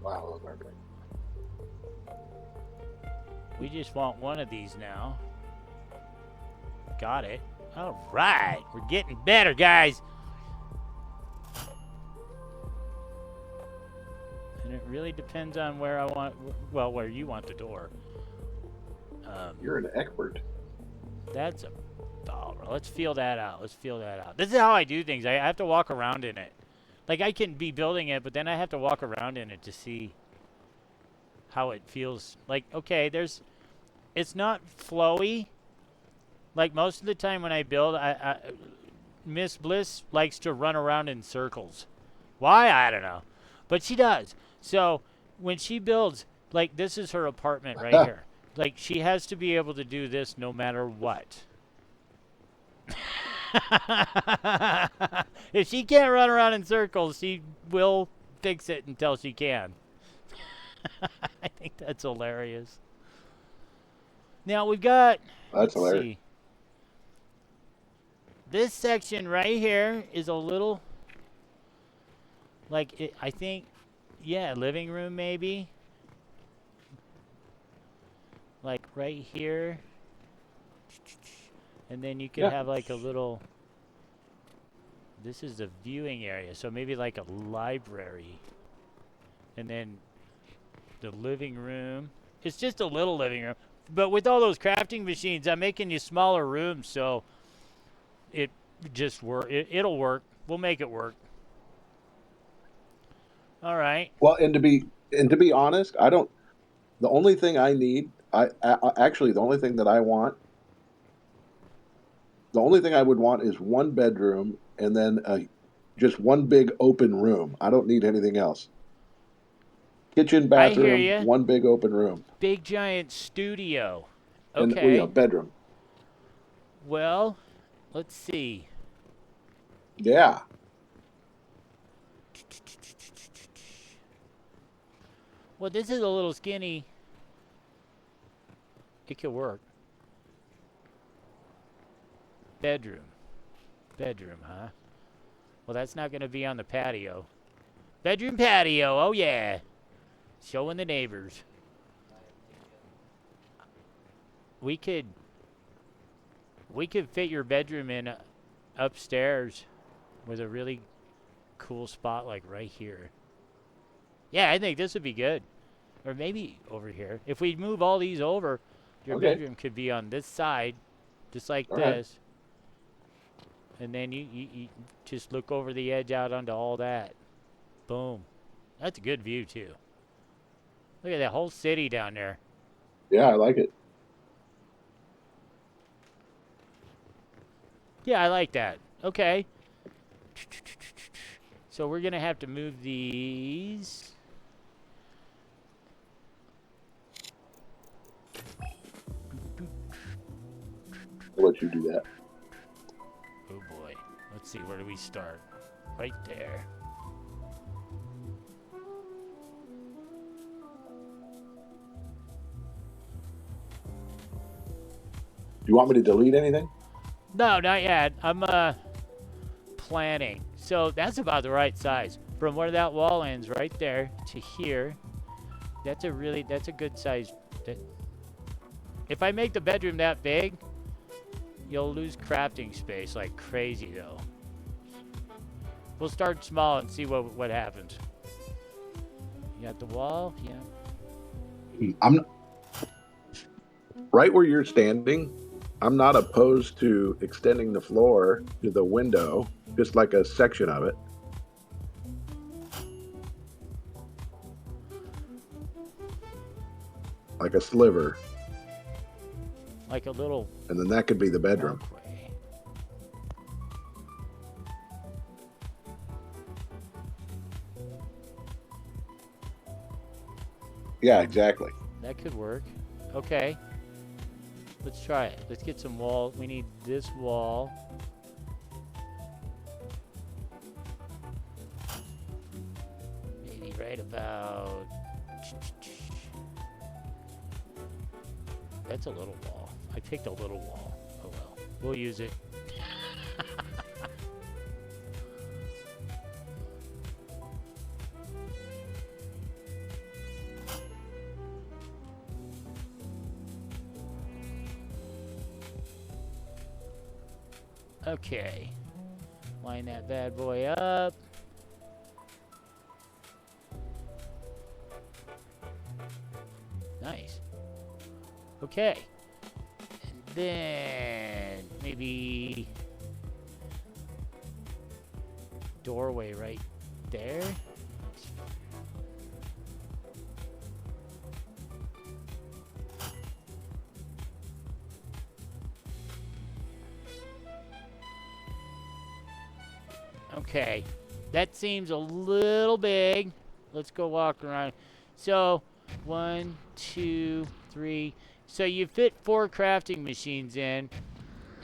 Wow, those are great. We just want one of these now. Got it. All right. We're getting better, guys. And it really depends on where I want, well, where you want the door. You're an expert. That's a dollar. Let's feel that out. Let's feel that out. This is how I do things. I have to walk around in it. Like, I can be building it, but then I have to walk around in it to see how it feels. Like, okay, it's not flowy. Like, most of the time when I build, Miss Bliss likes to run around in circles. Why? I don't know. But she does. So, when she builds, like, this is her apartment right here. Like, she has to be able to do this no matter what. If she can't run around in circles, she will fix it until she can. I think that's hilarious. Now we've got, That's let's hilarious. see. This section right here is a little, like, I think, yeah, living room maybe. Like right here. And then you could have like a little, this is the viewing area, so maybe like a library. And then the living room. It's just a little living room. But with all those crafting machines, I'm making you smaller rooms, so it just work. It'll work. We'll make it work. All right. Well, and to be honest, I don't. The only thing I need, actually the only thing that I want, the only thing I would want is one bedroom and then just one big open room. I don't need anything else. Kitchen, I hear bathroom, you. one big open room, Big giant studio. and well, Okay. bedroom. Well, let's see. Yeah, Well, this is a little skinny. It could work. Bedroom. Bedroom, huh? Well, that's not going to be on the patio. Bedroom patio. Oh, yeah. Showing the neighbors. We could fit your bedroom in upstairs with a really cool spot like right here. Yeah, I think this would be good. Or maybe over here. If we move all these over, your okay, bedroom could be on this side, just like all right. this. And then you just look over the edge out onto all that. Boom. That's a good view, too. Look at that whole city down there. Yeah, I like it. Yeah, I like that. Okay. So we're going to have to move these. I'll let you do that. Oh, boy. Let's see. Where do we start? Right there. Do you want me to delete anything? No, not yet. I'm planning. So that's about the right size. From where that wall ends right there to here. That's a good size. If I make the bedroom that big, you'll lose crafting space like crazy though. We'll start small and see what happens. You got the wall? Yeah. I'm right where you're standing. I'm not opposed to extending the floor to the window, just like a section of it. Like a sliver. Like a little And then that could be the bedroom. walkway. Yeah, exactly. That could work. Okay. Let's try it. Let's get some wall. We need this wall. Maybe right about... That's a little wall. I picked a little wall. Oh well. We'll use it. Okay. Line that bad boy up. Nice. Okay. And then maybe doorway right there. Okay, that seems a little big. Let's go walk around. So, 1, 2, 3. So you fit 4 crafting machines in,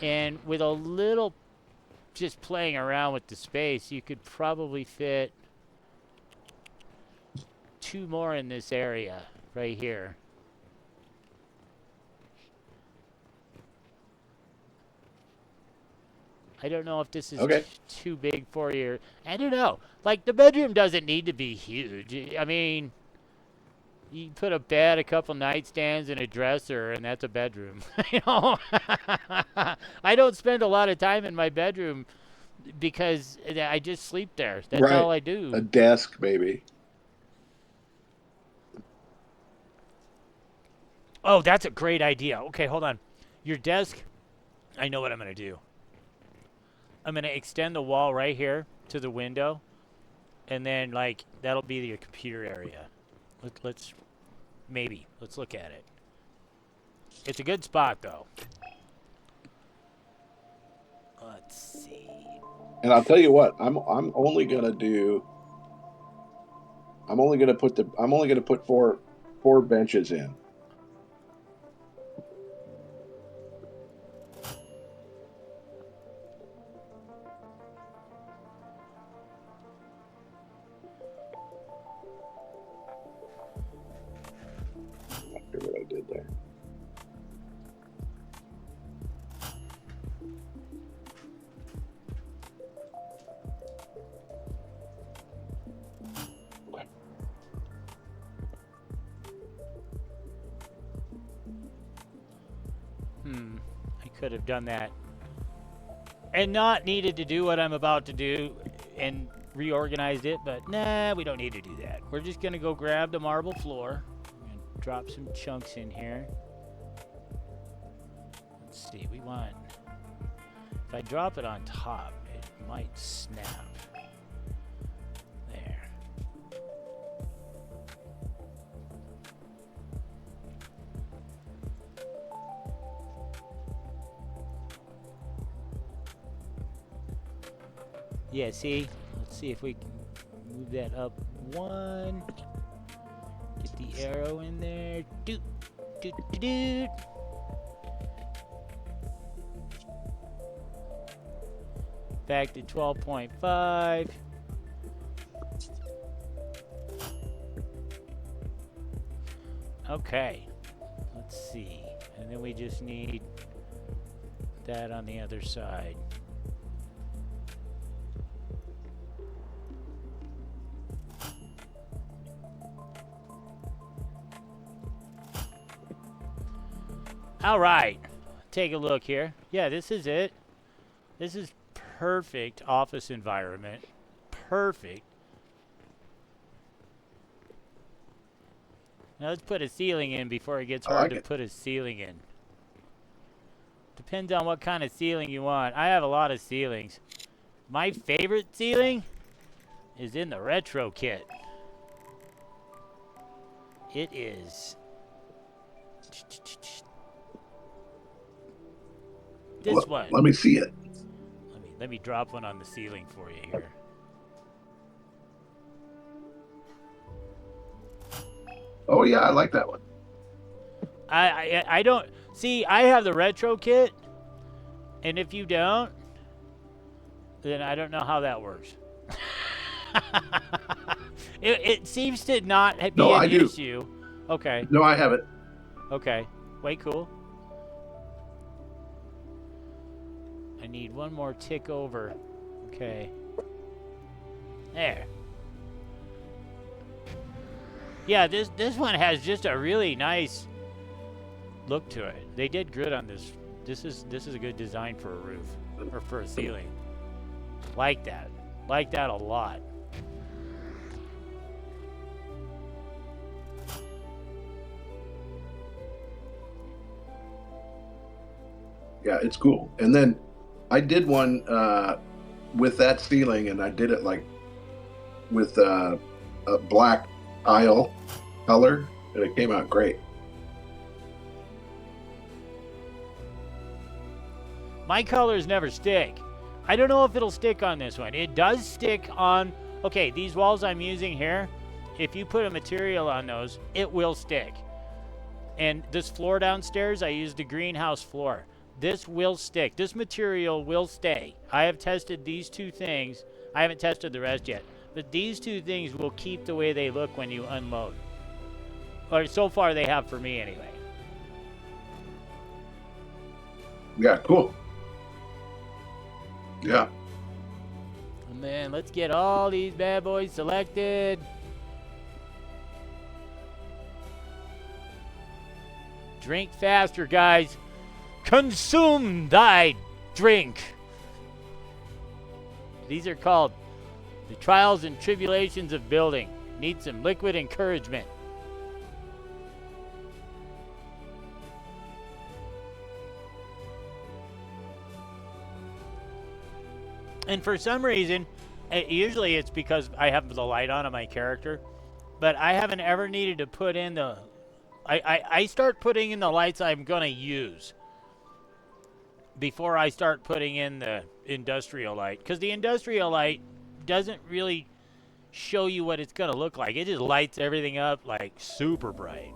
and with a little just playing around with the space, you could probably fit 2 more in this area right here. I don't know if this is Okay. too big for you. I don't know. Like, the bedroom doesn't need to be huge. I mean, you put a bed, a couple nightstands, and a dresser, and that's a bedroom. You know, I don't spend a lot of time in my bedroom because I just sleep there. That's Right. all I do. A desk, maybe. Oh, that's a great idea. Okay, hold on. Your desk, I know what I'm going to do. I'm going to extend the wall right here to the window, and then, like, that'll be your computer area. Let's look at it. It's a good spot, though. Let's see. And I'll tell you what, I'm only gonna put four benches in. After what I did there. I could have done that and not needed to do what I'm about to do and reorganized it, but nah, we don't need to do that. We're just gonna go grab the marble floor and drop some chunks in here. Let's see, we want, if I drop it on top, it might snap. There. Yeah, see? Let's see if we can move that up 1. Get the arrow in there. Doot, doot, doot, doot. Back to 12.5. Okay. Let's see. And then we just need that on the other side. All right, take a look here. Yeah, this is it. This is perfect office environment. Perfect. Now let's put a ceiling in before it gets hard to put a ceiling in. Depends on what kind of ceiling you want. I have a lot of ceilings. My favorite ceiling is in the retro kit. It is this one. Let me see it. Let me drop one on the ceiling for you here. Oh yeah, I like that one. I don't see. I have the retro kit, and if you don't, then I don't know how that works. It seems to not be an issue. Okay. No, I have it. Okay. Way cool. I need one more tick over. Okay. There. Yeah, this one has just a really nice look to it. They did good on this. This is a good design for a roof or for a ceiling. Like that. Like that a lot. Yeah, it's cool. And then I did one with that ceiling, and I did it like with a black tile color, and it came out great. My colors never stick. I don't know if it'll stick on this one. It does stick on, okay, these walls I'm using here, if you put a material on those, it will stick. And this floor downstairs, I used a greenhouse floor. This will stick. This material will stay. I have tested these two things. I haven't tested the rest yet. But these two things will keep the way they look when you unload. Or so far they have for me anyway. Yeah, cool. Yeah. And then let's get all these bad boys selected. Drink faster, guys. Consume thy drink. These are called the trials and tribulations of building. Need some liquid encouragement. And for some reason, usually it's because I have the light on my character, but I haven't ever needed to put in the... I start putting in the lights I'm going to use before I start putting in the industrial light. Because the industrial light doesn't really show you what it's going to look like. It just lights everything up like super bright.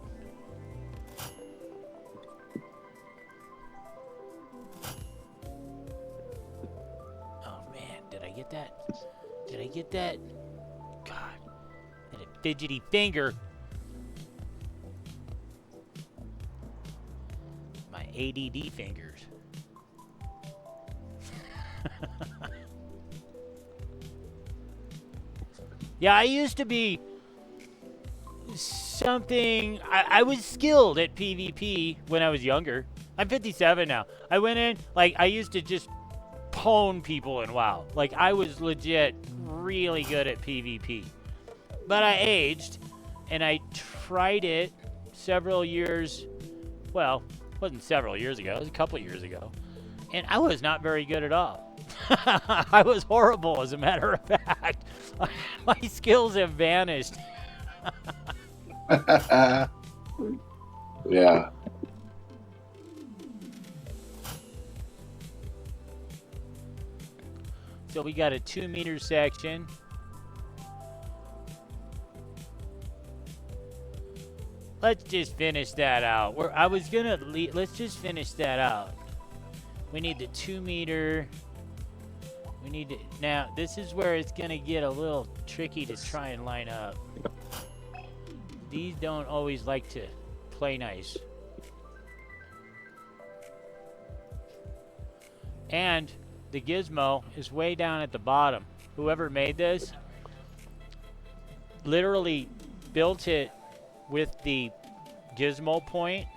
Get that? Did I get that? God. And a fidgety finger. My ADD fingers. Yeah, I used to be something... I was skilled at PvP when I was younger. I'm 57 now. I went in, like, I used to just pwn people in WoW. Like, I was legit really good at PvP. But I aged, and I tried it several years, well, it wasn't several years ago, it was a couple years ago, and I was not very good at all. I was horrible, as a matter of fact. My skills have vanished. Yeah. So we got a 2-meter section. Let's just finish that out. Let's just finish that out. We need the 2-meter. We need to, now this is where it's gonna get a little tricky to try and line up. These don't always like to play nice. And the gizmo is way down at the bottom. Whoever made this literally built it with the gizmo point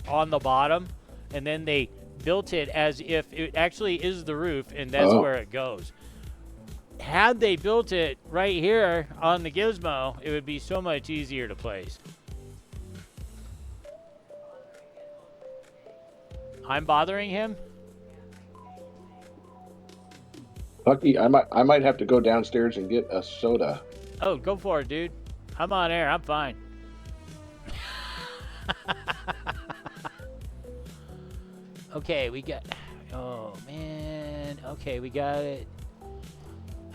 on the bottom, and then they built it as if it actually is the roof, and that's where it goes. Had they built it right here on the gizmo, it would be so much easier to place. I'm bothering him? Lucky, I might have to go downstairs and get a soda. Oh, go for it, dude. I'm on air. I'm fine. Okay, we got... Oh, man. Okay, we got it.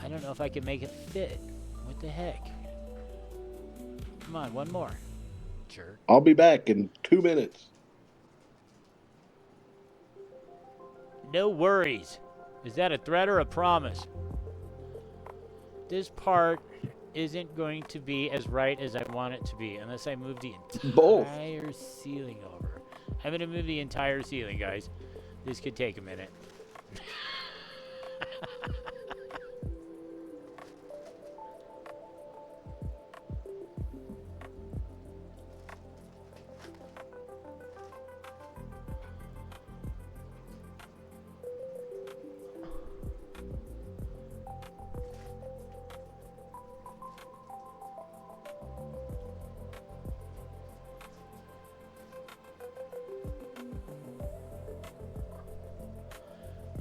I don't know if I can make it fit. What the heck? Come on, one more. Jerk. I'll be back in 2 minutes. No worries. Is that a threat or a promise? This part isn't going to be as right as I want it to be unless I move the entire ceiling over. I'm going to move the entire ceiling, guys. This could take a minute.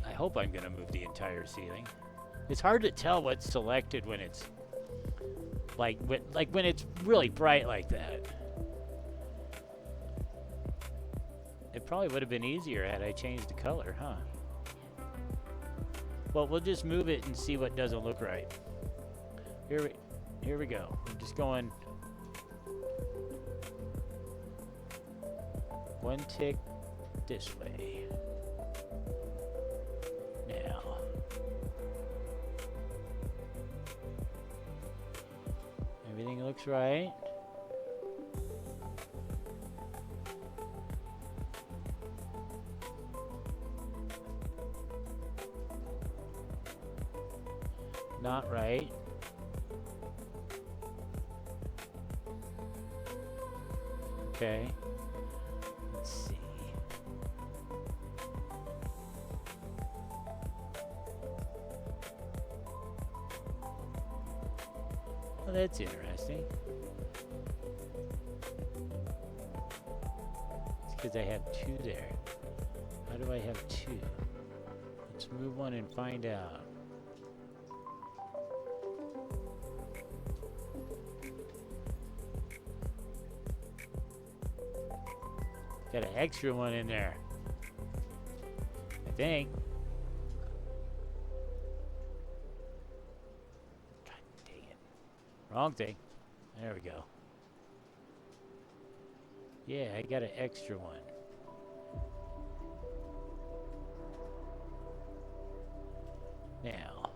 I hope I'm going to move the entire ceiling. It's hard to tell what's selected when it's like when it's really bright like that. It probably would have been easier had I changed the color, huh? Well, we'll just move it and see what doesn't look right. Here we go. I'm just going one tick this way. Now, right. Not right. Okay. Let's see. Well, that's interesting. It's because I have 2 there. How do I have 2? Let's move one and find out. Got an extra one in there. I think. God dang it. Wrong thing. There we go. Yeah, I got an extra one. Now,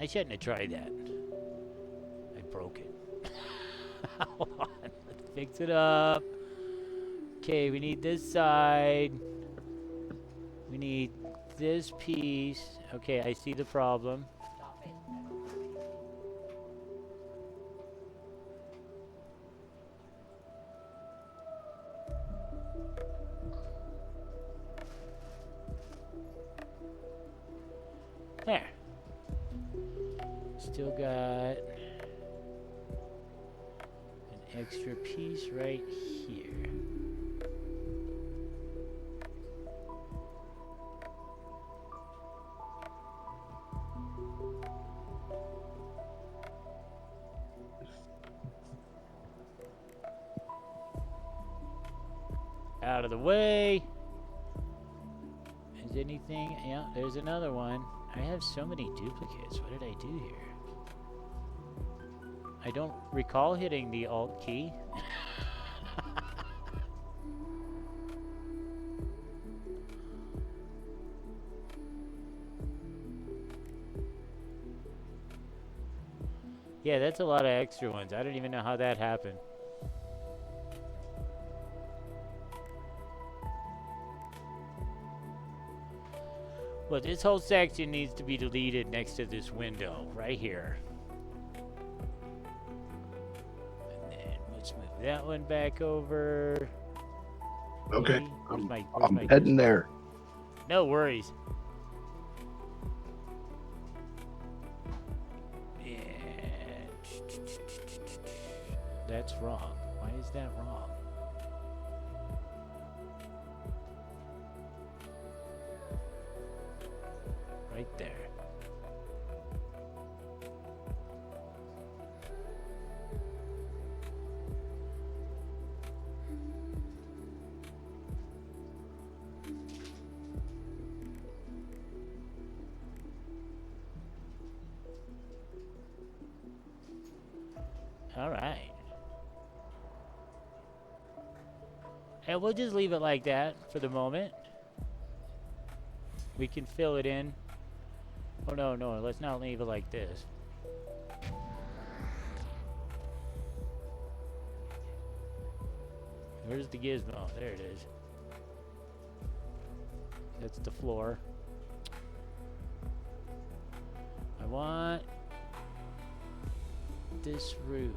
I shouldn't have tried that. I broke it. Hold on. Let's fix it up. Okay, we need this side. We need this piece. Okay, I see the problem. There. Still got an extra piece right here. Out of the way. Is anything? Yeah, there's another one. I have so many duplicates. What did I do here? I don't recall hitting the Alt key. Yeah, that's a lot of extra ones. I don't even know how that happened. Well, this whole section needs to be deleted next to this window right here. And then let's move that one back over. Okay, Where's I'm my heading there. No worries. Yeah. That's wrong. Why is that wrong? Right there. All right. And we'll just leave it like that for the moment. We can fill it in. Oh, no, no, let's not leave it like this. Where's the gizmo? There it is. That's the floor. I want this roof.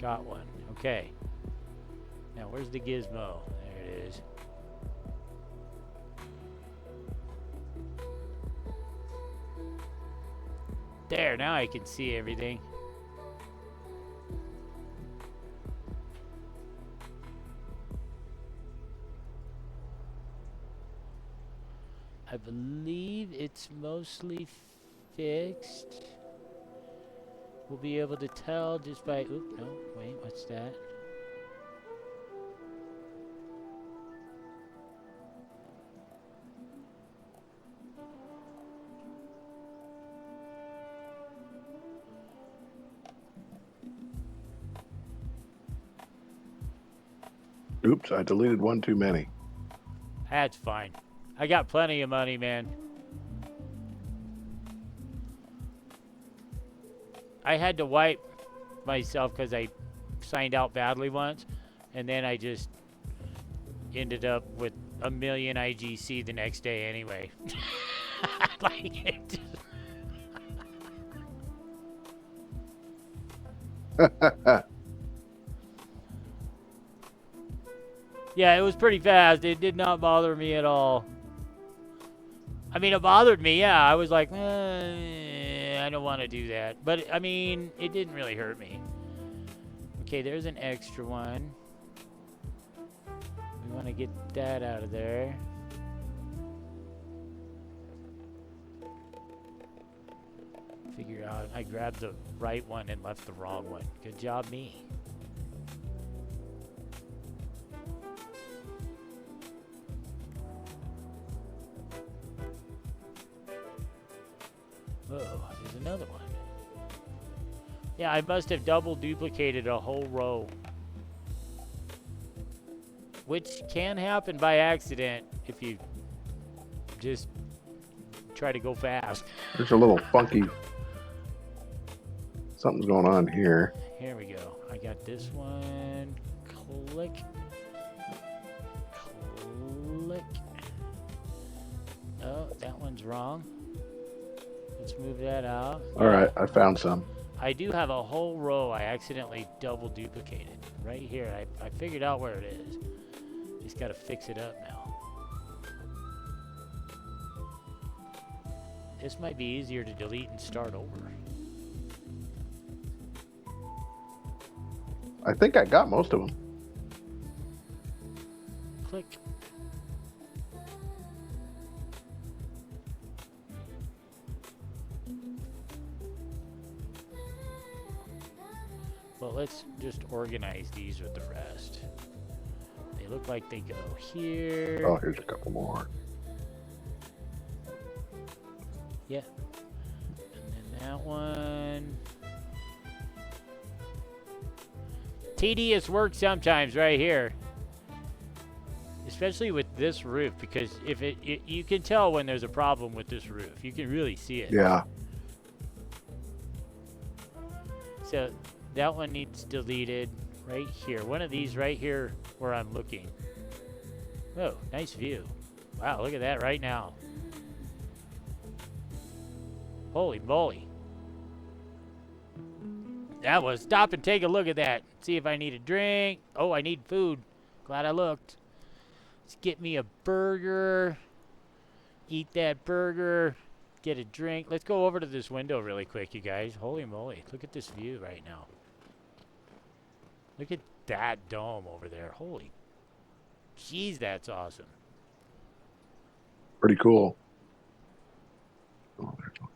Got one. Okay. Now, where's the gizmo? There it is. There, now I can see everything. I believe it's mostly fixed. We'll be able to tell just by... Oop, no, wait, what's that? Oops, I deleted one too many. That's fine. I got plenty of money, man. I had to wipe myself because I signed out badly once, and then I just ended up with a million IGC the next day anyway. Like it just... Yeah, it was pretty fast. It did not bother me at all. I mean, it bothered me, yeah. I was like, I don't want to do that. But, I mean, it didn't really hurt me. Okay, there's an extra one. We want to get that out of there. Figure out, I grabbed the right one and left the wrong one. Good job, me. Oh, there's another one. Yeah, I must have double duplicated a whole row. Which can happen by accident if you just try to go fast. There's a little funky... Something's going on here. Here we go. I got this one. Click. Click. Oh, that one's wrong. Let's move that out. All right, I found some. I do have a whole row I accidentally double duplicated. Right here. I figured out where it is. Just got to fix it up now. This might be easier to delete and start over. I think I got most of them. Click. Well, let's just organize these with the rest. They look like they go here. Oh, here's a couple more. Yeah. And then that one. Tedious work sometimes right here. Especially with this roof, because if you can tell when there's a problem with this roof. You can really see it. Yeah. So that one needs deleted right here. One of these right here where I'm looking. Oh, nice view. Wow, look at that right now. Holy moly. That was, stop and take a look at that. See if I need a drink. Oh, I need food. Glad I looked. Let's get me a burger. Eat that burger. Get a drink. Let's go over to this window really quick, you guys. Holy moly. Look at this view right now. Look at that dome over there. Holy jeez, that's awesome. Pretty cool. Oh, there's one.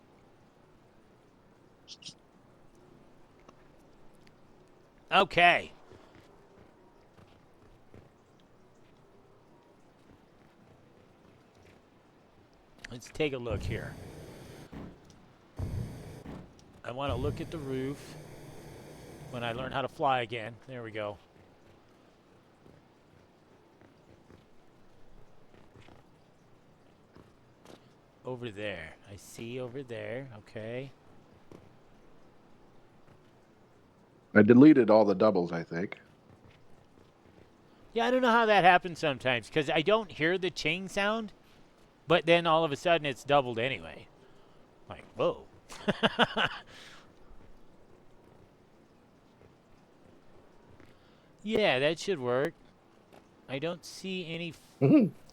Okay. Let's take a look here. I want to look at the roof when I learn how to fly again. There we go. Over there. I see over there. Okay. I deleted all the doubles, I think. Yeah, I don't know how that happens sometimes, because I don't hear the ching sound, but then all of a sudden it's doubled anyway. Like, whoa. Yeah, that should work. I don't see any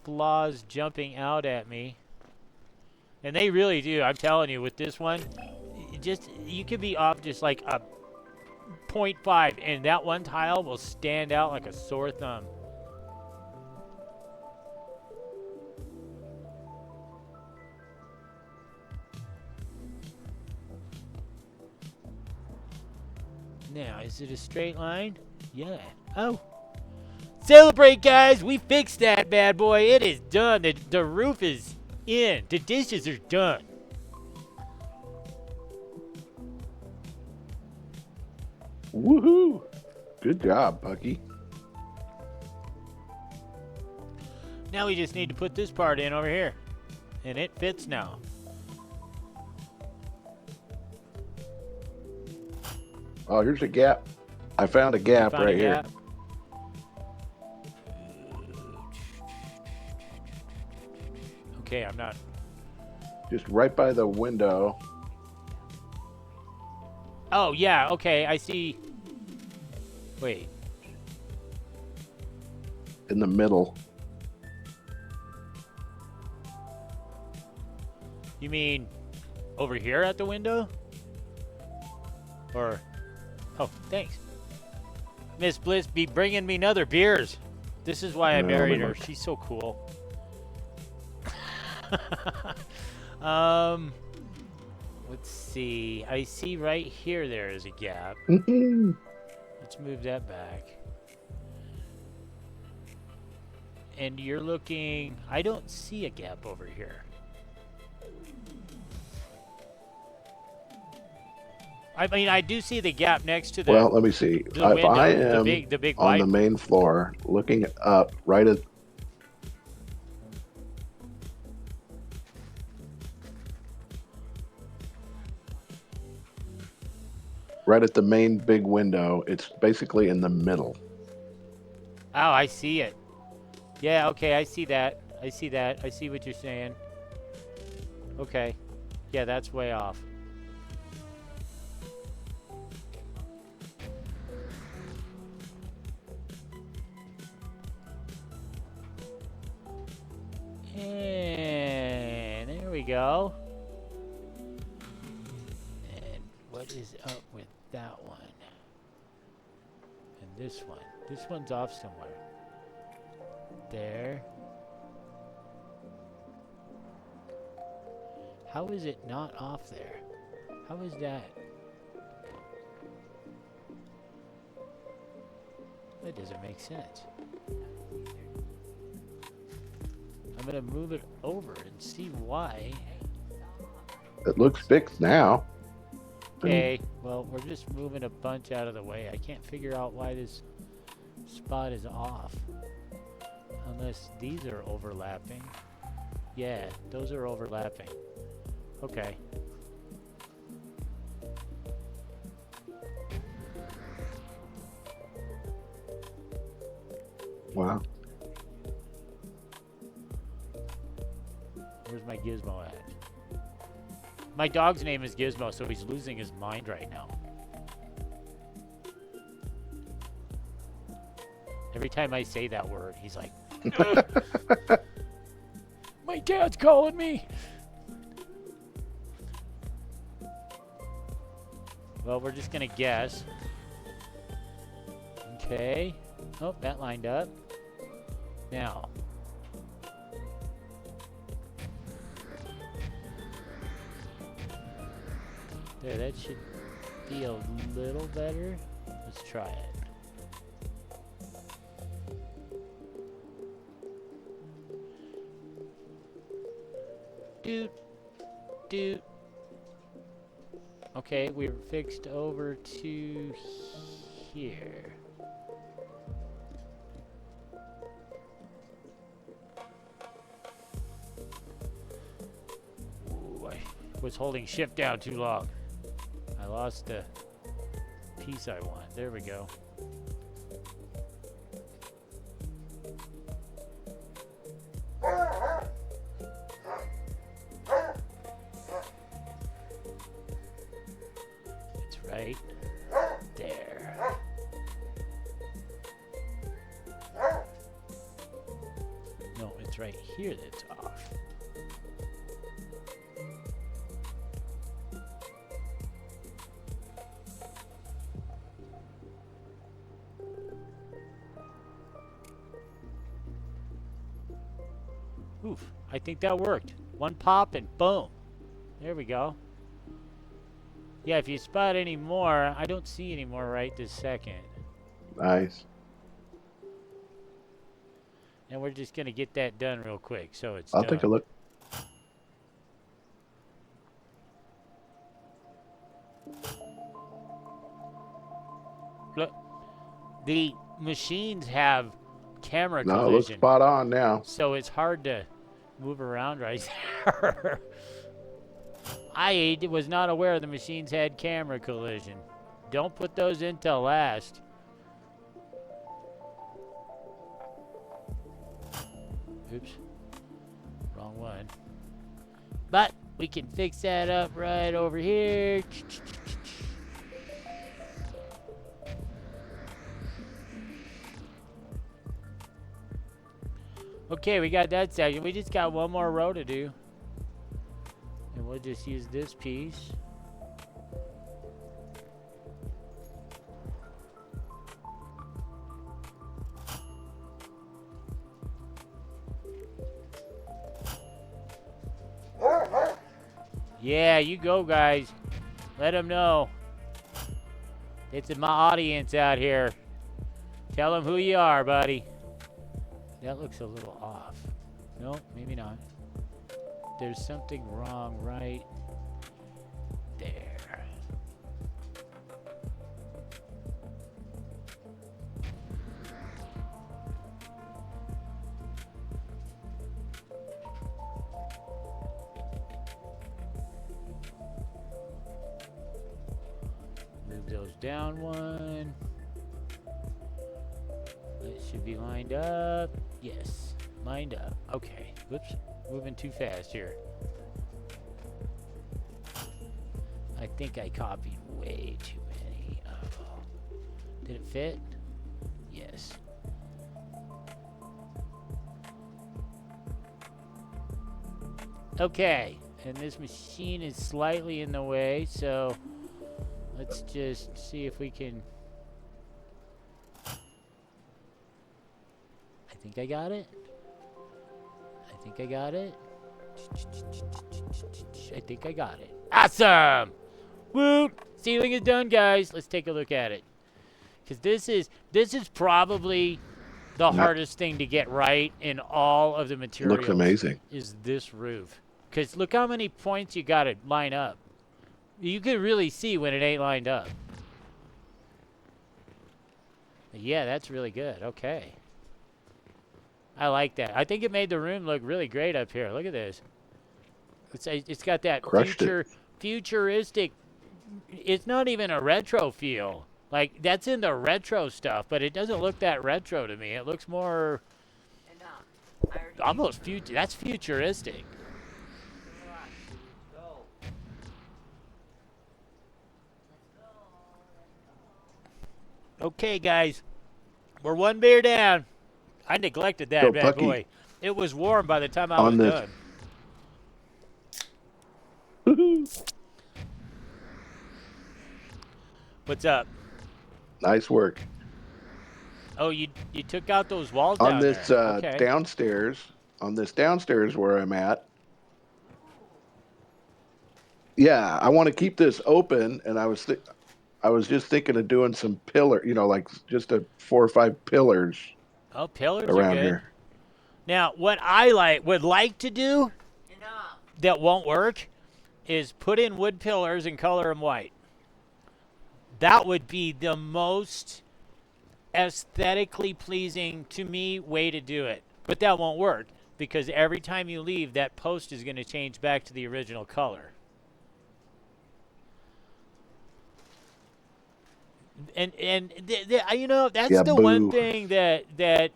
flaws jumping out at me. And they really do. I'm telling you, with this one, you could be off just like a 0.5, and that one tile will stand out like a sore thumb. Now, is it a straight line? Yeah. Oh. Celebrate, guys. We fixed that bad boy. It is done. The roof is in. The dishes are done. Woohoo! Good job, Bucky. Now we just need to put this part in over here. And it fits now. Oh, here's a gap. I found a gap Found right a here. gap? Okay, I'm not. Just right by the window. Oh, yeah, okay, I see. Wait. In the middle. You mean over here at the window? Or. Oh, thanks. Miss Bliss be bringing me another beers. This is why I No, married they her. look- She's so cool. Let's see. I see right here there is a gap. Let's move that back. And you're looking. I don't see a gap over here. I mean, I do see the gap next to the. Well, let me see. The If window, I the am big on white. the main floor, looking up right at the main big window, it's basically in the middle. Oh, I see it. Yeah, okay, I see that. I see that. I see what you're saying. Okay. Yeah, that's way off. And there we go. And what is up with that one? And this one. This one's off somewhere. There. How is it not off there? How is that? That doesn't make sense. I'm gonna move it over and see why. It looks fixed now. Okay, well, we're just moving a bunch out of the way. I can't figure out why this spot is off. Unless these are overlapping. Yeah, those are overlapping. Okay. Wow. Where's my Gizmo at? My dog's name is Gizmo, so he's losing his mind right now. Every time I say that word, he's like, my dad's calling me. Well, we're just gonna guess. Okay. Oh, that lined up. Now. There, that should be a little better. Let's try it. Doot, doot. Okay, we're fixed over to here. Ooh, I was holding shift down too long. I lost the piece I want. There we go. It's right there. No, it's right here that's off. Oof, I think that worked. One pop and boom. There we go. Yeah, if you spot any more, I don't see any more right this second. Nice. And we're just gonna get that done real quick, so it's I'll done. take a look. Look, the machines have camera No, it looks collision, spot on now. so it's hard to move around right there. I was not aware the machines had camera collision. Don't put those in till last. Oops. Wrong one. But we can fix that up right over here. Okay, we got that section. We just got one more row to do. And we'll just use this piece. Yeah, you go, guys. Let them know. It's my audience out here. Tell them who you are, buddy. That looks a little off. No, maybe not. There's something wrong right there. Move those down one. It should be lined up. Yes, lined up. Okay. Whoops. Moving too fast here. I think I copied way too many. Oh. Did it fit? Yes. Okay. And this machine is slightly in the way, so let's just see if we can... I think I got it. I think I got it. I think I got it. Awesome! Woo! Ceiling is done, guys. Let's take a look at it. Because this is probably the hardest thing to get right in all of the materials. Looks amazing. Is this roof. Because look how many points you got to line up. You can really see when it ain't lined up. Yeah, that's really good. Okay. I like that. I think it made the room look really great up here. Look at this. It's got that futuristic. It's not even a retro feel. Like, that's in the retro stuff, but it doesn't look that retro to me. It looks more almost future. That's futuristic. Okay, guys. We're one beer down. I neglected that bad boy. It was warm by the time I was done. What's up? Nice work. Oh, you took out those walls on down this there. Okay. downstairs. On this downstairs where I'm at. Yeah, I want to keep this open, and I was just thinking of doing some pillar, like just 4 or 5 pillars. Oh, pillars around are good. Here. Now, what I would like to do that won't work is put in wood pillars and color them white. That would be the most aesthetically pleasing to me way to do it. But that won't work because every time you leave, that post is going to change back to the original color. And that's the one thing that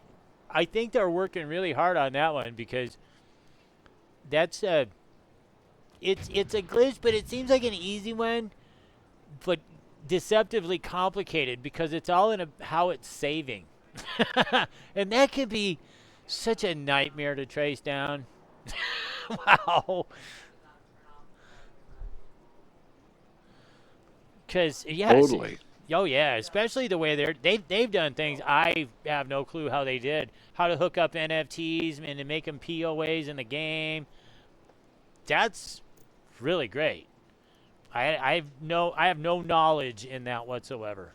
I think they're working really hard on that one, because that's it's a glitch, but it seems like an easy one, but deceptively complicated because it's all in how it's saving. And that can be such a nightmare to trace down. Wow. Because Totally. Oh yeah, especially the way they've done things. I have no clue how they did. How to hook up NFTs and to make them POAs in the game. That's really great. I have no knowledge in that whatsoever.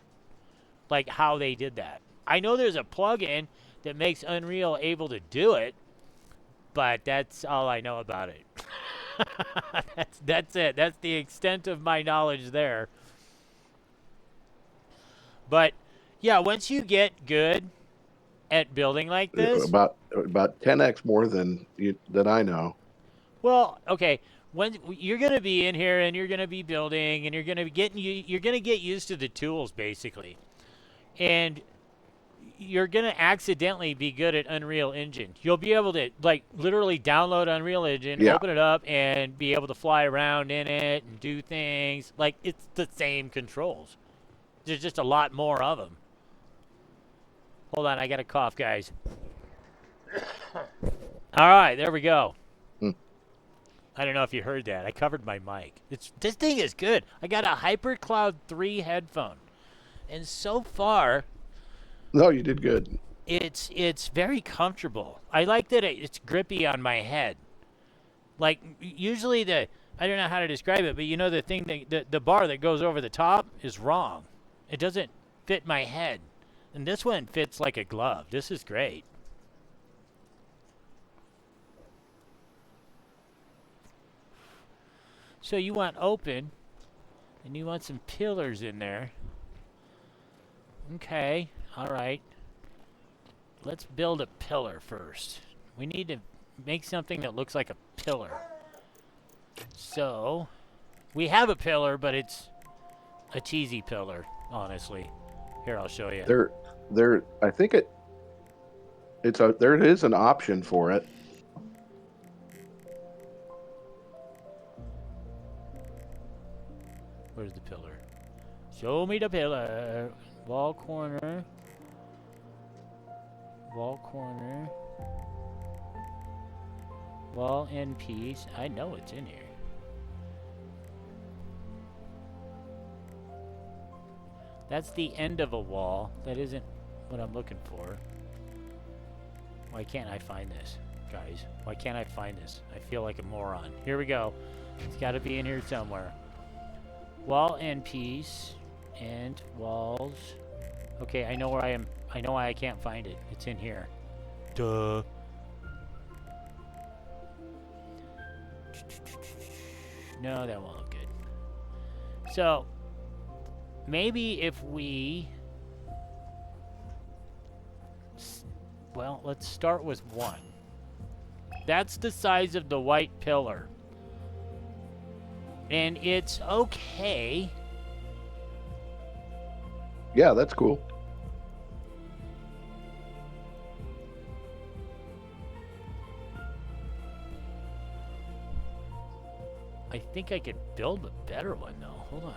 Like how they did that. I know there's a plugin that makes Unreal able to do it, but that's all I know about it. That's it. That's the extent of my knowledge there. But yeah, once you get good at building like this, about 10x more than I know. Well, okay. when you're gonna be in here and you're gonna be building and you're gonna get used to the tools basically, and you're gonna accidentally be good at Unreal Engine. You'll be able to like literally download Unreal Engine, Yeah. open it up, and be able to fly around in it and do things. Like it's the same controls. There's just a lot more of them. Hold on, I got a cough, guys. All right, there we go. I don't know if you heard that. I covered my mic. This thing is good. I got a HyperCloud 3 headphone, and so far, No, you did good. it's very comfortable. I like that it's grippy on my head. Like usually I don't know how to describe it, but you know the thing that the bar that goes over the top is wrong. It doesn't fit my head, and this one fits like a glove. This is great. So you want open, and you want some pillars in there. Okay, all right. Let's build a pillar first. We need to make something that looks like a pillar. So, we have a pillar, but it's a cheesy pillar, honestly. Here, I'll show you. There. I think there is an option for it. Where's the pillar? Show me the pillar. Wall corner. Wall corner. Wall end piece. I know it's in here. That's the end of a wall. That isn't what I'm looking for. Why can't I find this, guys? Why can't I find this? I feel like a moron. Here we go. It's got to be in here somewhere. Wall end piece. And walls. Okay, I know where I am. I know why I can't find it. It's in here. Duh. No, that won't look good. So, maybe if we... Well, let's start with 1. That's the size of the white pillar. And it's okay. Yeah, that's cool. I think I could build a better one, though. Hold on.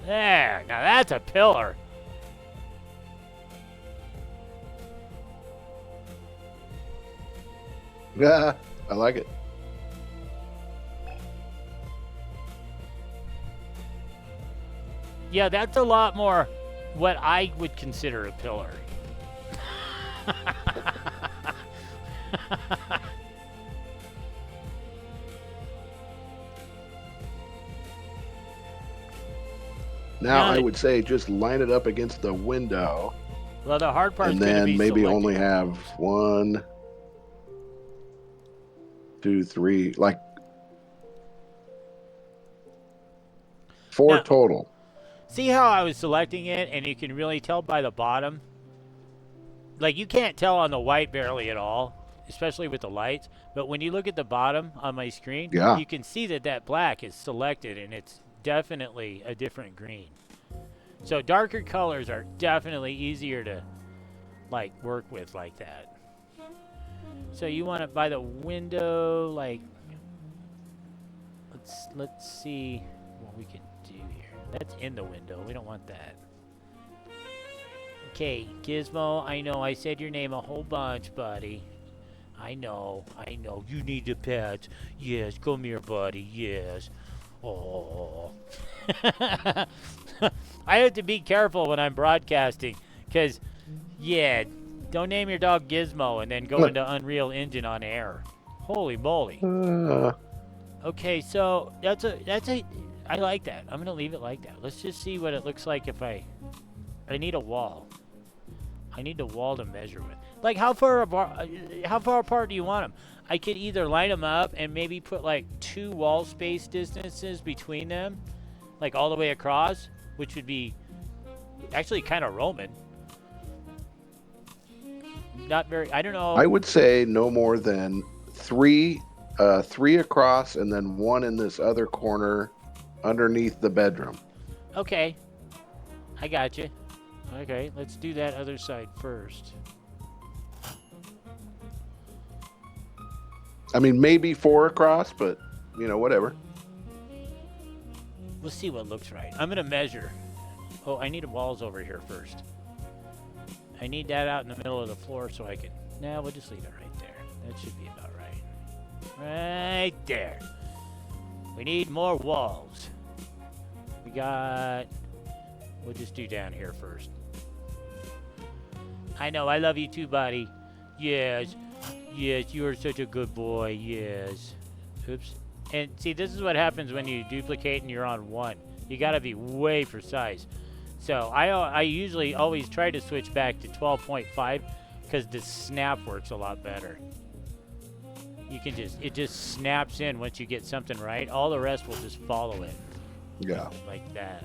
There. Now that's a pillar. Yeah, I like it. Yeah, that's a lot more what I would consider a pillar. Now Now I it- would say just line it up against the window, Well, the hard part is and going to then be maybe selecting. only have 1, 2, 3, like 4 Now- total. See how I was selecting it, and you can really tell by the bottom? Like, you can't tell on the white barely at all, especially with the lights. But when you look at the bottom on my screen, Yeah. you can see that black is selected, and it's definitely a different green. So darker colors are definitely easier to, like, work with like that. So you want it by the window, like, let's see what we can do here. That's in the window. We don't want that. Okay, Gizmo, I know I said your name a whole bunch, buddy. I know. You need a pet. Yes, come here, buddy. Yes. Oh. I have to be careful when I'm broadcasting, because, yeah, don't name your dog Gizmo and then go Look. into Unreal Engine on air. Holy moly. Uh, Okay, so I like that. I'm gonna leave it like that. Let's just see what it looks like if I need a wall. I need a wall to measure with. Like how far apart do you want them? I could either line them up and maybe put like 2 wall space distances between them, like all the way across, which would be Actually, kind of Roman. Not very. I don't know. I would say no more than three across, and then one in this other corner underneath the bedroom. Okay. I got you. Okay, let's do that other side first. I mean, maybe 4 across, but whatever. We'll see what looks right. I'm gonna measure. Oh, I need walls over here first. I need that out in the middle of the floor so I can. Nah, we'll just leave it right there. That should be about right. Right there. We need more walls. We got. We'll just do down here first. I know, I love you too, buddy. Yes. Yes, you are such a good boy. Yes. Oops. And see, this is what happens when you duplicate and you're on one. You gotta be way precise. So I usually always try to switch back to 12.5 because the snap works a lot better. You can it just snaps in once you get something right. All the rest will just follow it. Yeah. Like that.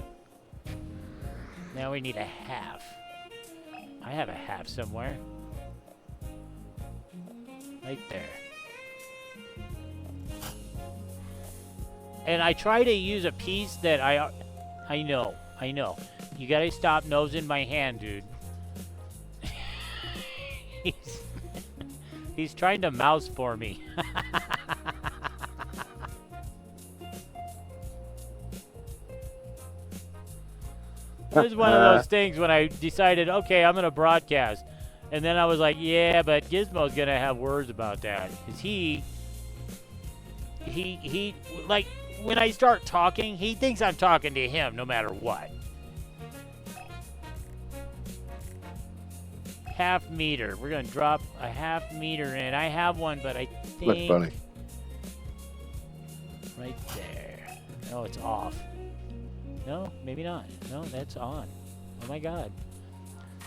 Now we need a half. I have a half somewhere. Right there. And I try to use a piece that I know. You gotta stop nosing my hand, dude. He's trying to mouse for me. It was one of those things when I decided, okay, I'm gonna broadcast. And then I was like, yeah, but Gizmo's gonna have words about that. Because he like, when I start talking, he thinks I'm talking to him no matter what. Half meter. We're gonna drop a half meter in. I have one, but I think... That's funny. Right there. Oh, it's off. No, maybe not. No, that's on. Oh my God.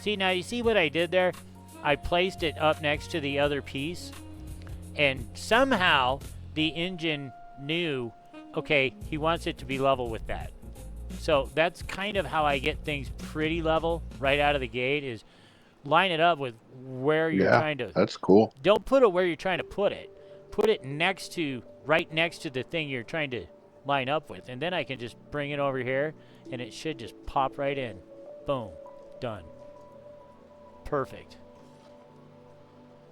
See, now you see what I did there? I placed it up next to the other piece, and somehow the engine knew, okay, he wants it to be level with that. So that's kind of how I get things pretty level right out of the gate, is line it up with where you're trying to. That's cool. Don't put it where you're trying to put it. Put it right next to the thing you're trying to line up with, and then I can just bring it over here, and it should just pop right in. Boom. Done. Perfect.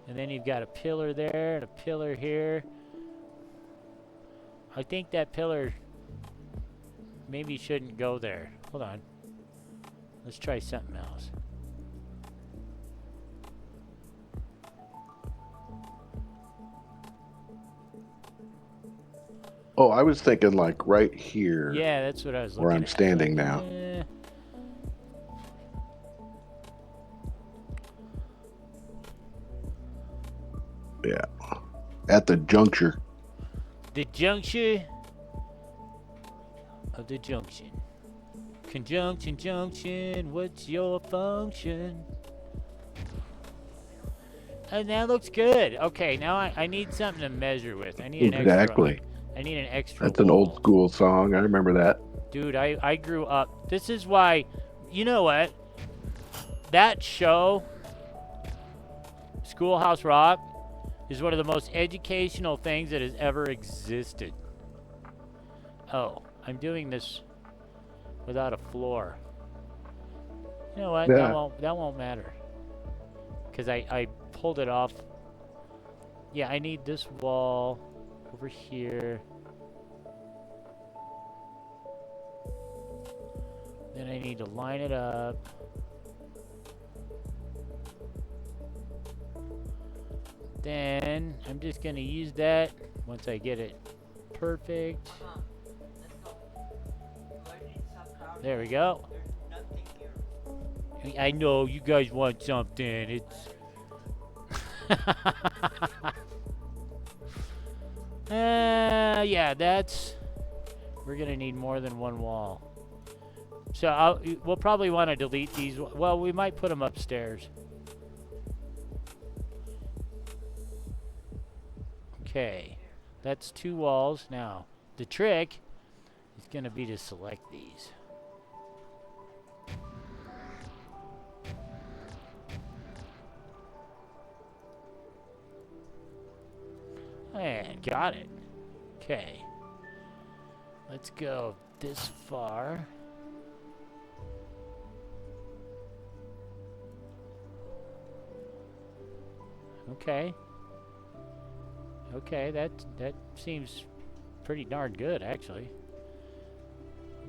And then you've got a pillar there and a pillar here. I think that pillar maybe shouldn't go there. Hold on. Let's try something else. Oh, I was thinking like right here. Yeah, that's what I was looking where I'm at. standing now. Yeah. At the juncture. The juncture of the junction. Conjunction, junction, what's your function? And that looks good. Okay, now I need something to measure with. I need an extra. I need an extra. That's an old school song. I remember that. Dude, I grew up. This is why, you know what? That show, Schoolhouse Rock, is one of the most educational things that has ever existed. Oh, I'm doing this without a floor. You know what? Yeah. That won't matter. Because I pulled it off. Yeah, I need this wall over here. Then I need to line it up. Then I'm just going to use that once I get it perfect. There we go. I know you guys want something. It's yeah, we're gonna need more than one wall. So we'll probably want to delete these. Well, we might put them upstairs. Okay, that's 2 walls. Now, the trick is gonna be to select these. And got it. Okay. Let's go this far. Okay. Okay, that seems pretty darn good, actually.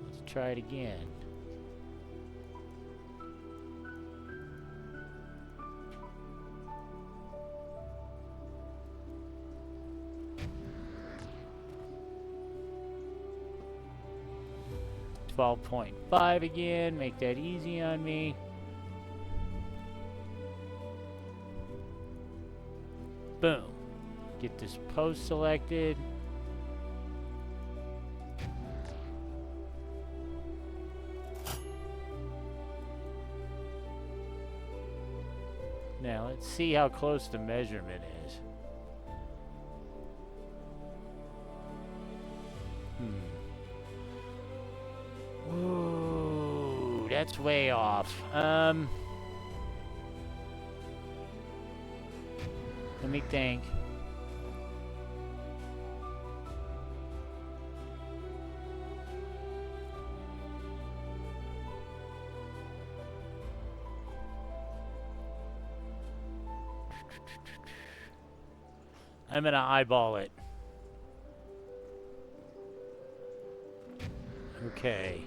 Let's try it again. $12.5 again. Make that easy on me. Boom. Get this post selected. Now let's see how close the measurement is. Ooh, that's way off. Let me think. I'm gonna eyeball it. Okay.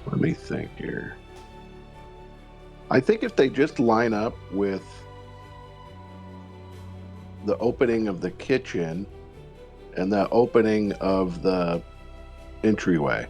Let me think here. I think if they just line up with the opening of the kitchen and the opening of the entryway.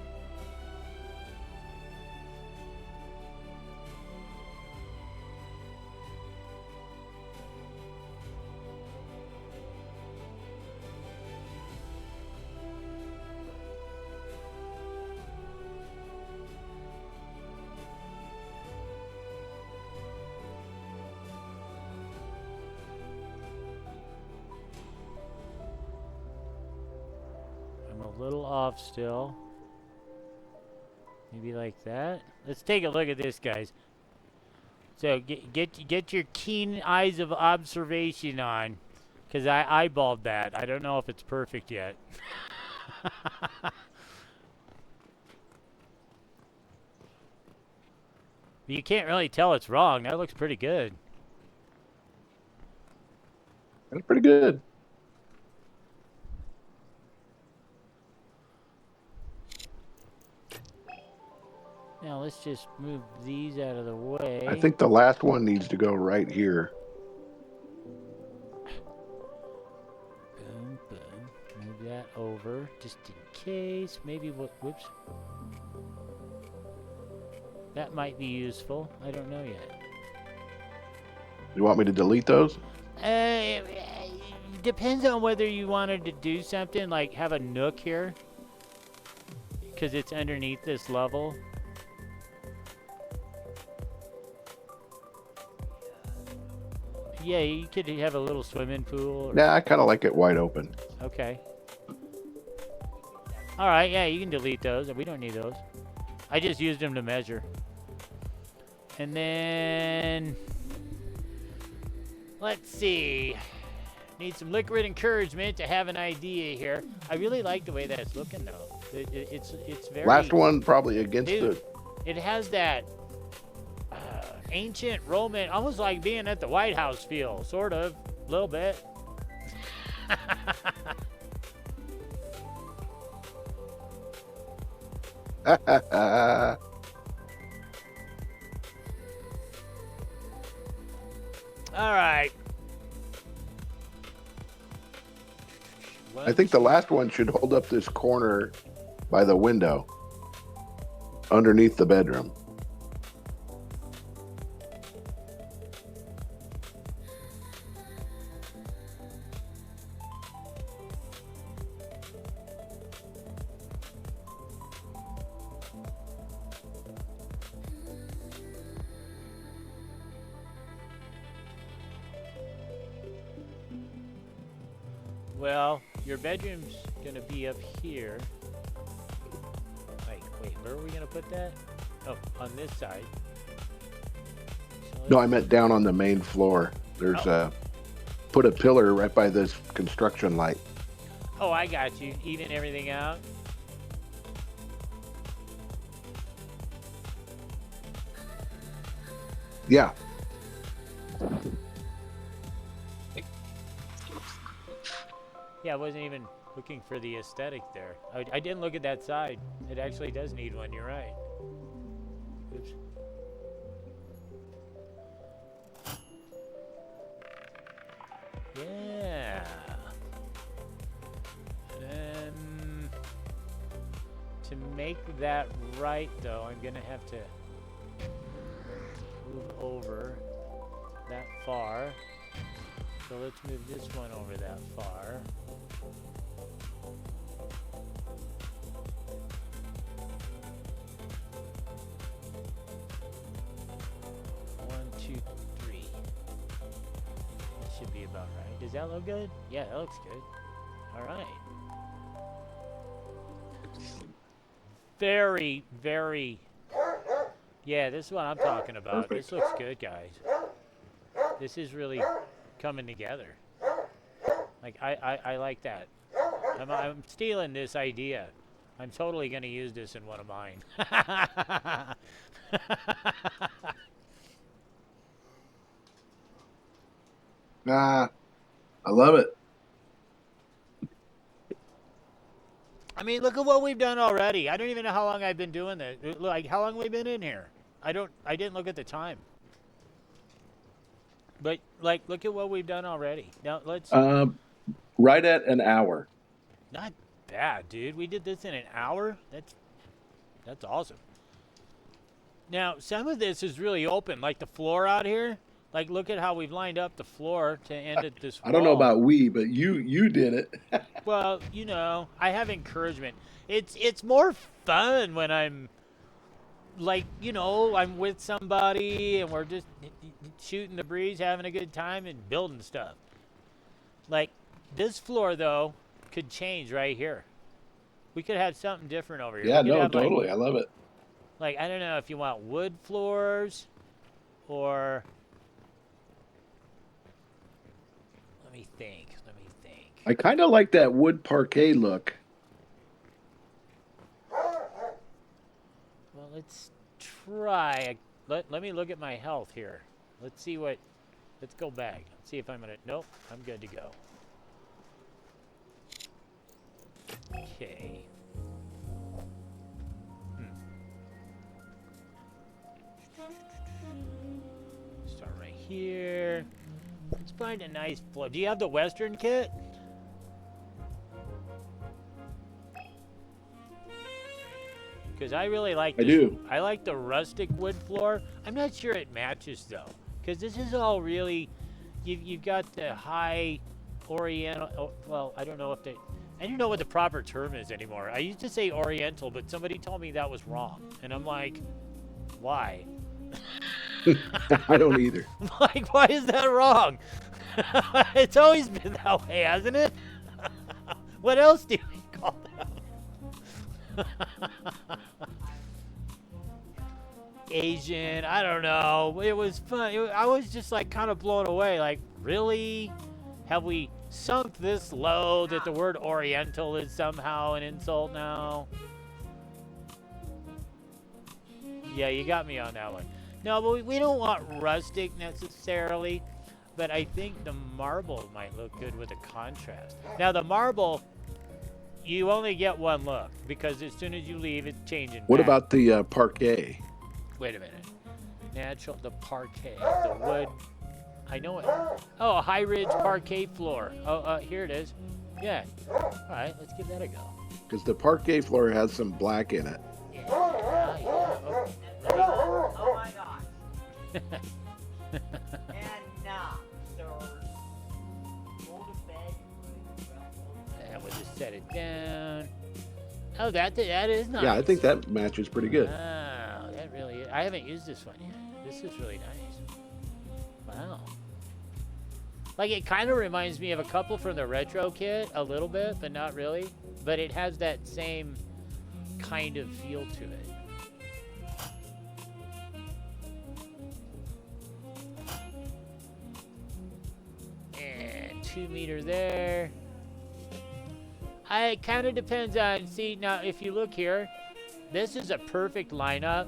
I'm a little off still. Maybe like that. Let's take a look at this, guys. So get your keen eyes of observation on, because I eyeballed that. I don't know if it's perfect yet. You can't really tell it's wrong. That looks pretty good. That's pretty good. Now let's just move these out of the way. I think the last one needs to go right here. Boom, boom. Move that over just in case. Maybe whoops. That might be useful. I don't know yet. You want me to delete those? Depends on whether you wanted to do something like have a nook here, because it's underneath this level. Yeah, you could have a little swimming pool. Nah, I kind of like it wide open. Okay. All right, yeah, you can delete those. We don't need those. I just used them to measure. And then, let's see. Need some liquid encouragement to have an idea here. I really like the way that it's looking, though. It's very... Last one probably against Dude, it has that ancient Roman, almost like being at the White House feel, sort of, a little bit. the... All right. I think the last one should hold up this corner by the window underneath the bedroom. Well, your bedroom's gonna be up here. Wait, where are we gonna put that? Oh, on this side. So No, I meant down on the main floor. There's put a pillar right by this construction light. Oh, I got you. Even everything out. Yeah. Yeah, I wasn't even looking for the aesthetic there. I didn't look at that side. It actually does need one. You're right. Oops. Yeah. To make that right, though, I'm gonna have to move over that far. So let's move this one over that far. One, two, three. That should be about right. Does that look good? Yeah, that looks good. All right. Very, very. Yeah, this is what I'm talking about. Perfect. This looks good, guys. This is really coming together. Like, I like that. I'm stealing this idea. I'm totally going to use this in one of mine. Nah, I love it. I mean, look at what we've done already. I don't even know how long I've been doing this. Like, how long have we been in here? I didn't look at the time. But, like, look at what we've done already. Now, let's... Right at an hour. Not bad, dude. We did this in an hour? That's awesome. Now, some of this is really open. Like, the floor out here. Like, look at how we've lined up the floor to end at this wall. I don't know about we, but you did it. Well, you know, I have encouragement. It's more fun when I'm, like, you know, I'm with somebody and we're just shooting the breeze, having a good time, and building stuff. Like, this floor, though, could change right here. We could have something different over here. Yeah, We could no, have, totally. Like, I love it. like, I don't know if you want wood floors or... Let me think. I kind of like that wood parquet look. Well, let's try. Let me look at my health here. Let's see what... Let's go back. Let's see if I'm gonna... Nope, I'm good to go. Okay. Start right here. Let's find a nice floor. Do you have the Western kit? Because I really like this. I do. I like the rustic wood floor. I'm not sure it matches though, because this is all really, you've got the high oriental. Oh, well, I don't know if they. I don't know what the proper term is anymore. I used to say oriental, but somebody told me that was wrong, and I'm like, why? I don't either. I'm like, why is that wrong? It's always been that way, hasn't it? What else do we call them? Asian, I don't know. It was fun. I was just like kind of blown away. Like, really? Have we sunk this low that the word Oriental is somehow an insult now? Yeah, you got me on that one. No, but we don't want rustic necessarily. But I think the marble might look good with the contrast. Now, the marble, you only get one look because as soon as you leave, it's changing. What back. about the parquet? Wait a minute. Natural, the parquet, the wood. I know it. Oh, a high ridge parquet floor. Oh, here it is. Yeah. All right, let's give that a go. Because the parquet floor has some black in it. Yeah. Oh, Oh my gosh. And now, sir, go to bed. and we'll just set it down. Oh, that is nice. Yeah, I think that matches pretty good. Wow, that really is. I haven't used this one yet. This is really nice. Wow. Like, it kind of reminds me of a couple from the retro kit, a little bit, but not really. But it has that same kind of feel to it. 2 meter there. It kind of depends on, see, now if you look here, this is a perfect lineup,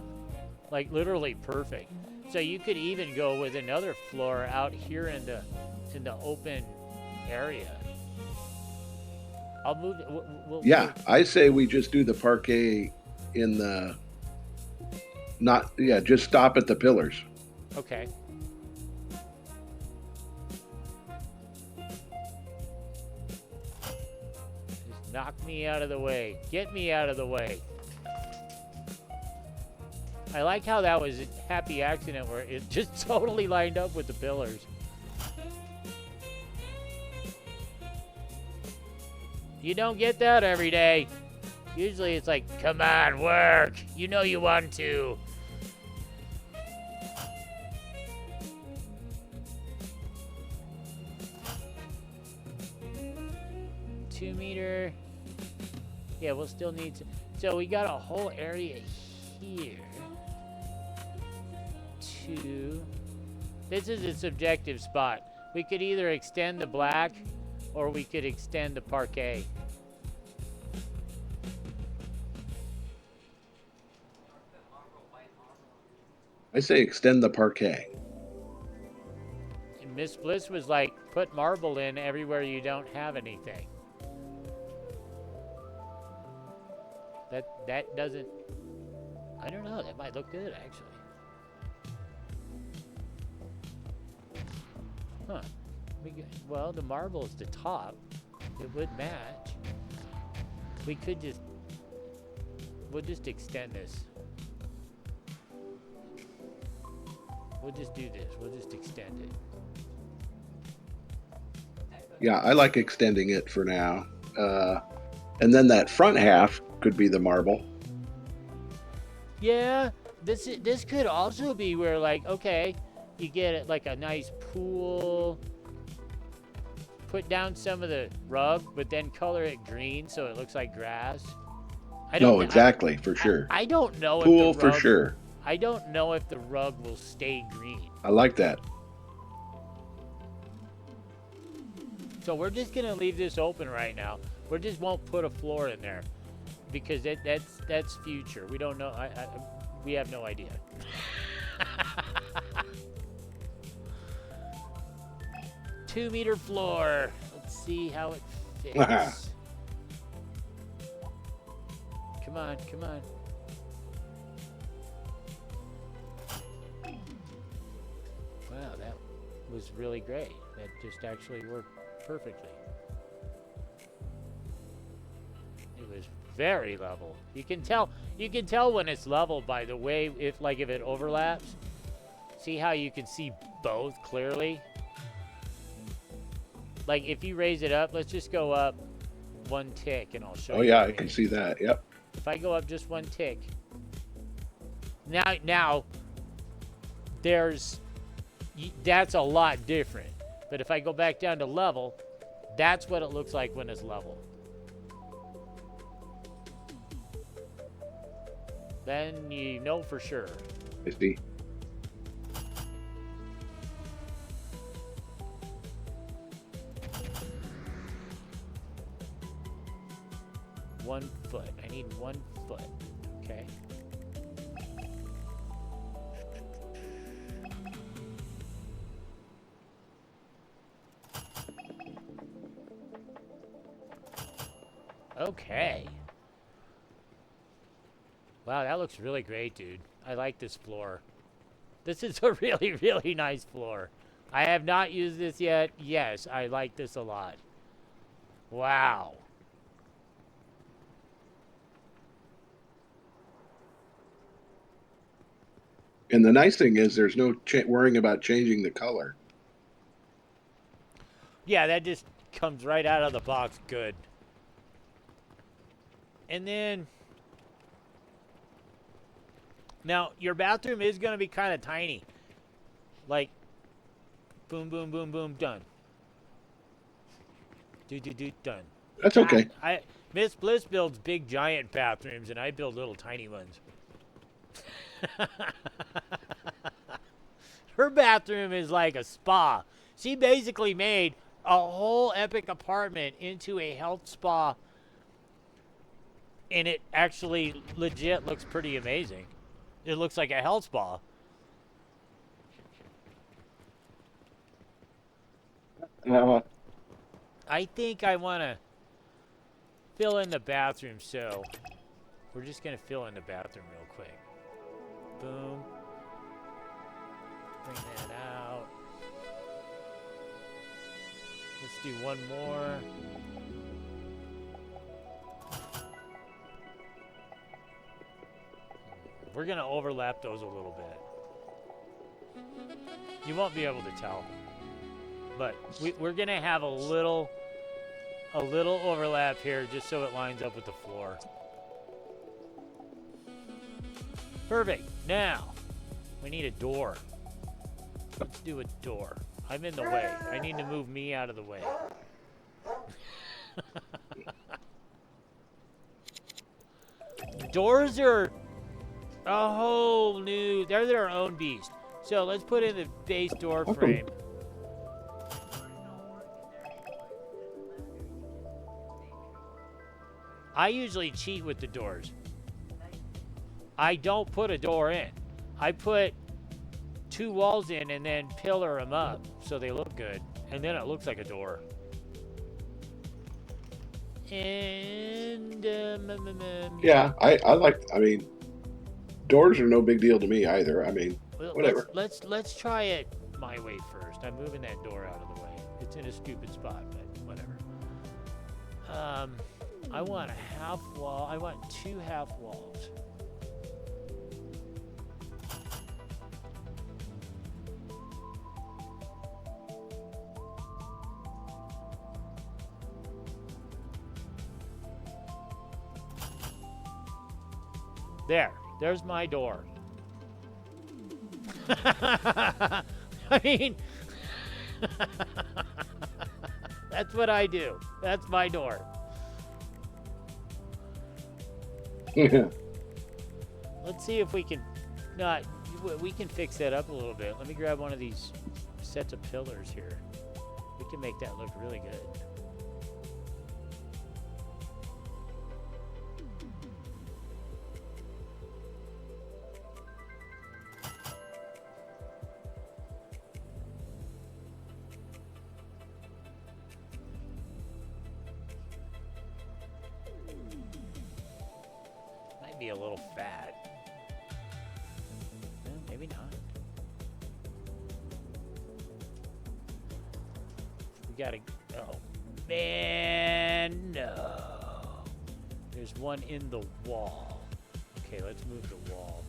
like literally perfect. So you could even go with another floor out here in the open area. I'll move it. Yeah, I say we just do the parquet in the, not, yeah, just stop at the pillars. Okay. Just knock me out of the way. Get me out of the way. I like how that was a happy accident where it just totally lined up with the pillars. You don't get that every day. Usually it's like, come on, work. You know you want to. Two meter. Yeah, we'll still need to. So we got a whole area here. Two. This is a subjective spot. We could either extend the black or we could extend the parquet. I say extend the parquet. And Miss Bliss was like, put marble in everywhere you don't have anything. That doesn't, I don't know, that might look good actually. Huh. Well, the marble is the top. It would match. We could just, we'll just extend this. We'll just do this. We'll just extend it. Yeah, I like extending it for now. And then that front half could be the marble. Yeah, this could also be where, like, okay, you get it like a nice pool. Put down some of the rug, but then color it green so it looks like grass. No, exactly, for sure. I don't know. Pool if the rug, for sure. I don't know if the rug will stay green. I like that. So we're just gonna leave this open right now. We just won't put a floor in there because that's future. We don't know. We have no idea. 2 meter floor. Let's see how it fits. Come on, come on. Wow, that was really great. That just actually worked perfectly. It was very level. You can tell when it's level by the way if it overlaps. See how you can see both clearly? Like if you raise it up, let's just go up one tick and I'll show you. Oh yeah, I can see that. Yep. If I go up just one tick. Now that's a lot different. But if I go back down to level, that's what it looks like when it's level. Then you know for sure. I see. One foot. I need 1 foot. Okay. Okay. Wow, that looks really great, dude. I like this floor. This is a really, really nice floor. I have not used this yet. Yes, I like this a lot. Wow. And the nice thing is there's no worrying about changing the color. Yeah, that just comes right out of the box good. And then, now your bathroom is going to be kind of tiny. Like, boom, boom, boom, boom, done. Done. That's okay. Miss Bliss builds big giant bathrooms and I build little tiny ones. Her bathroom is like a spa. She basically made a whole epic apartment into a health spa, and it actually legit looks pretty amazing. It looks like a health spa. I think I want to fill in the bathroom, so we're just going to fill in the bathroom real quick. Boom. Bring that out. Let's do one more. We're going to overlap those a little bit. You won't be able to tell. But we're going to have a little overlap here just so it lines up with the floor. Perfect. Now, we need a door. Let's do a door. I'm in the way. I need to move me out of the way. Doors are a whole new... They're their own beast. So let's put in the base door frame. I usually cheat with the doors. I don't put a door in. I put 2 walls in and then pillar them up so they look good. And then it looks like a door. And Yeah, I like. I mean, doors are no big deal to me either. I mean, well, whatever. Let's try it my way first. I'm moving that door out of the way. It's in a stupid spot, but whatever. I want a half wall. I want 2 half walls. There's my door. I mean, that's what I do. That's my door. Let's see if we can we can fix that up a little bit. Let me grab one of these sets of pillars here. We can make that look really good. Be a little fat. Maybe not. We gotta. Oh, man, no. There's one in the wall. Okay, let's move the wall.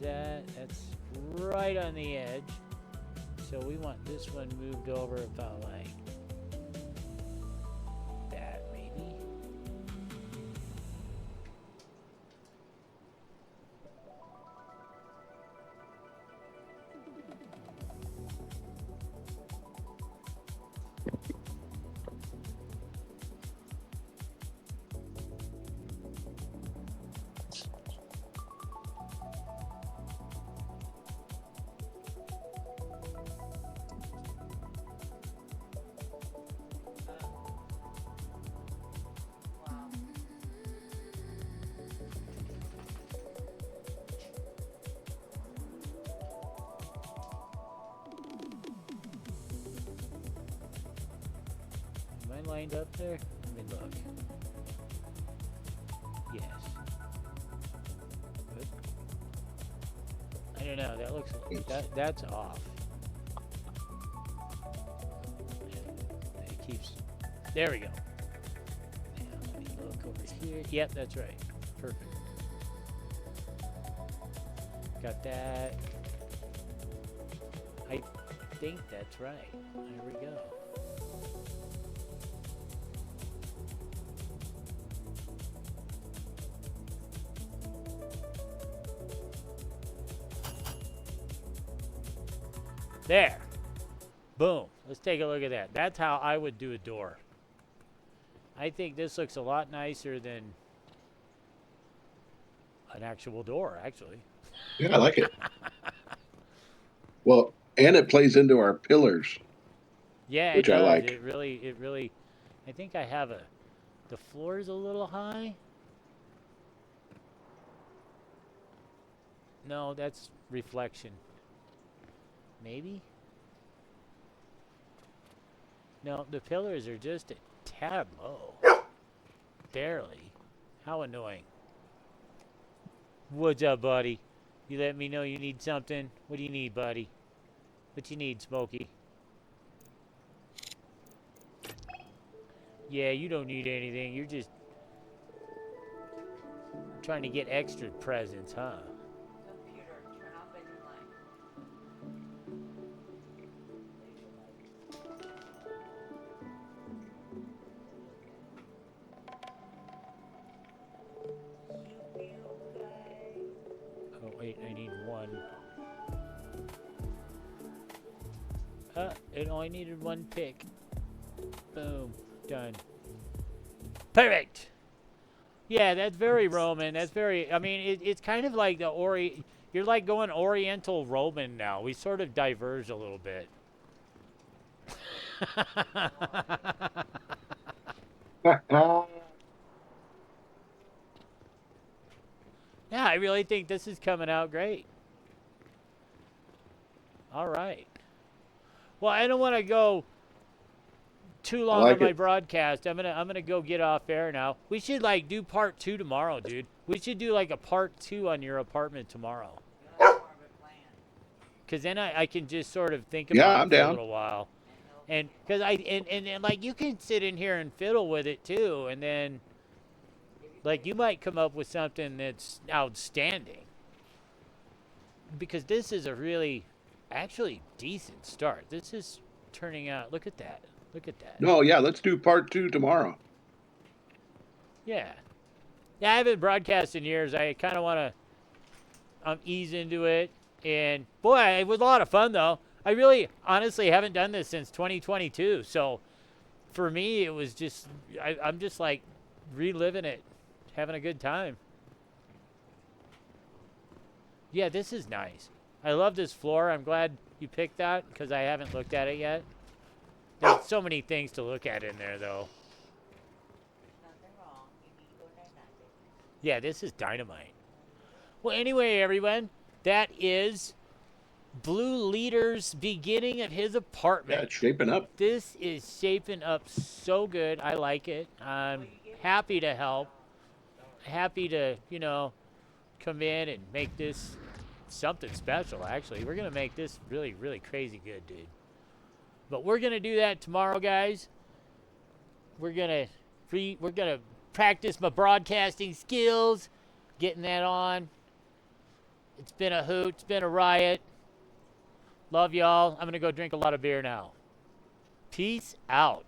That's right on the edge. So we want this one moved over about like that, maybe. Lined up there? Let me look. Yes. Good. I don't know. That looks that's off. It keeps. There we go. Now, let me look over here. Yep, that's right. Perfect. Got that. I think that's right. There we go. There. Boom. Let's take a look at that. That's how I would do a door. I think this looks a lot nicer than an actual door, actually. Yeah, I like it. Well, and it plays into our pillars, Yeah, it which I does. like. It really, I think I have the floor is a little high. No, that's reflection. Maybe? No, the pillars are just a tad low. Barely. How annoying. What's up, buddy? You let me know you need something? What do you need, buddy? What you need, Smokey? Yeah, you don't need anything. You're just trying to get extra presents, huh? Computer, turn off bedroom light. You feel okay? Oh, wait, I need one. It only needed one pick. Boom. Done. Perfect! Yeah, that's very Roman. That's very, I mean, it's kind of like you're like going Oriental Roman now. We sort of diverge a little bit. Yeah, I really think this is coming out great. All right. Well, I don't want to go too long like on my it. broadcast. I'm gonna go get off air now. We should like do part 2 tomorrow, dude. We should do like a part 2 on your apartment tomorrow. You have more of a plan. Cause then I can just sort of think Yeah, about I'm it for a down. little while. And And cause and like you can sit in here and fiddle with it too, and then like you might come up with something that's outstanding. Because this is a really actually decent start. This is turning out, look at that. Look at that. No, yeah, let's do part 2 tomorrow. Yeah. Yeah, I haven't broadcast in years. I kind of want to ease into it. And boy, it was a lot of fun though. I really honestly haven't done this since 2022. So for me, it was just, I'm just like reliving it, having a good time. Yeah, this is nice. I love this floor. I'm glad you picked that because I haven't looked at it yet. There's so many things to look at in there though. nothing wrong. You need to go night-night. Yeah, this is dynamite. Well, anyway, everyone, that is Blueleader's beginning of his Yeah, apartment. it's shaping up. This is shaping up so good. I like it. I'm happy to help. Happy to, come in and make this something special, actually. We're going to make this really, really crazy good, dude. But we're going to do that tomorrow, guys. We're going to practice my broadcasting skills, getting that on. It's been a hoot. It's been a riot. Love y'all. I'm going to go drink a lot of beer now. Peace out.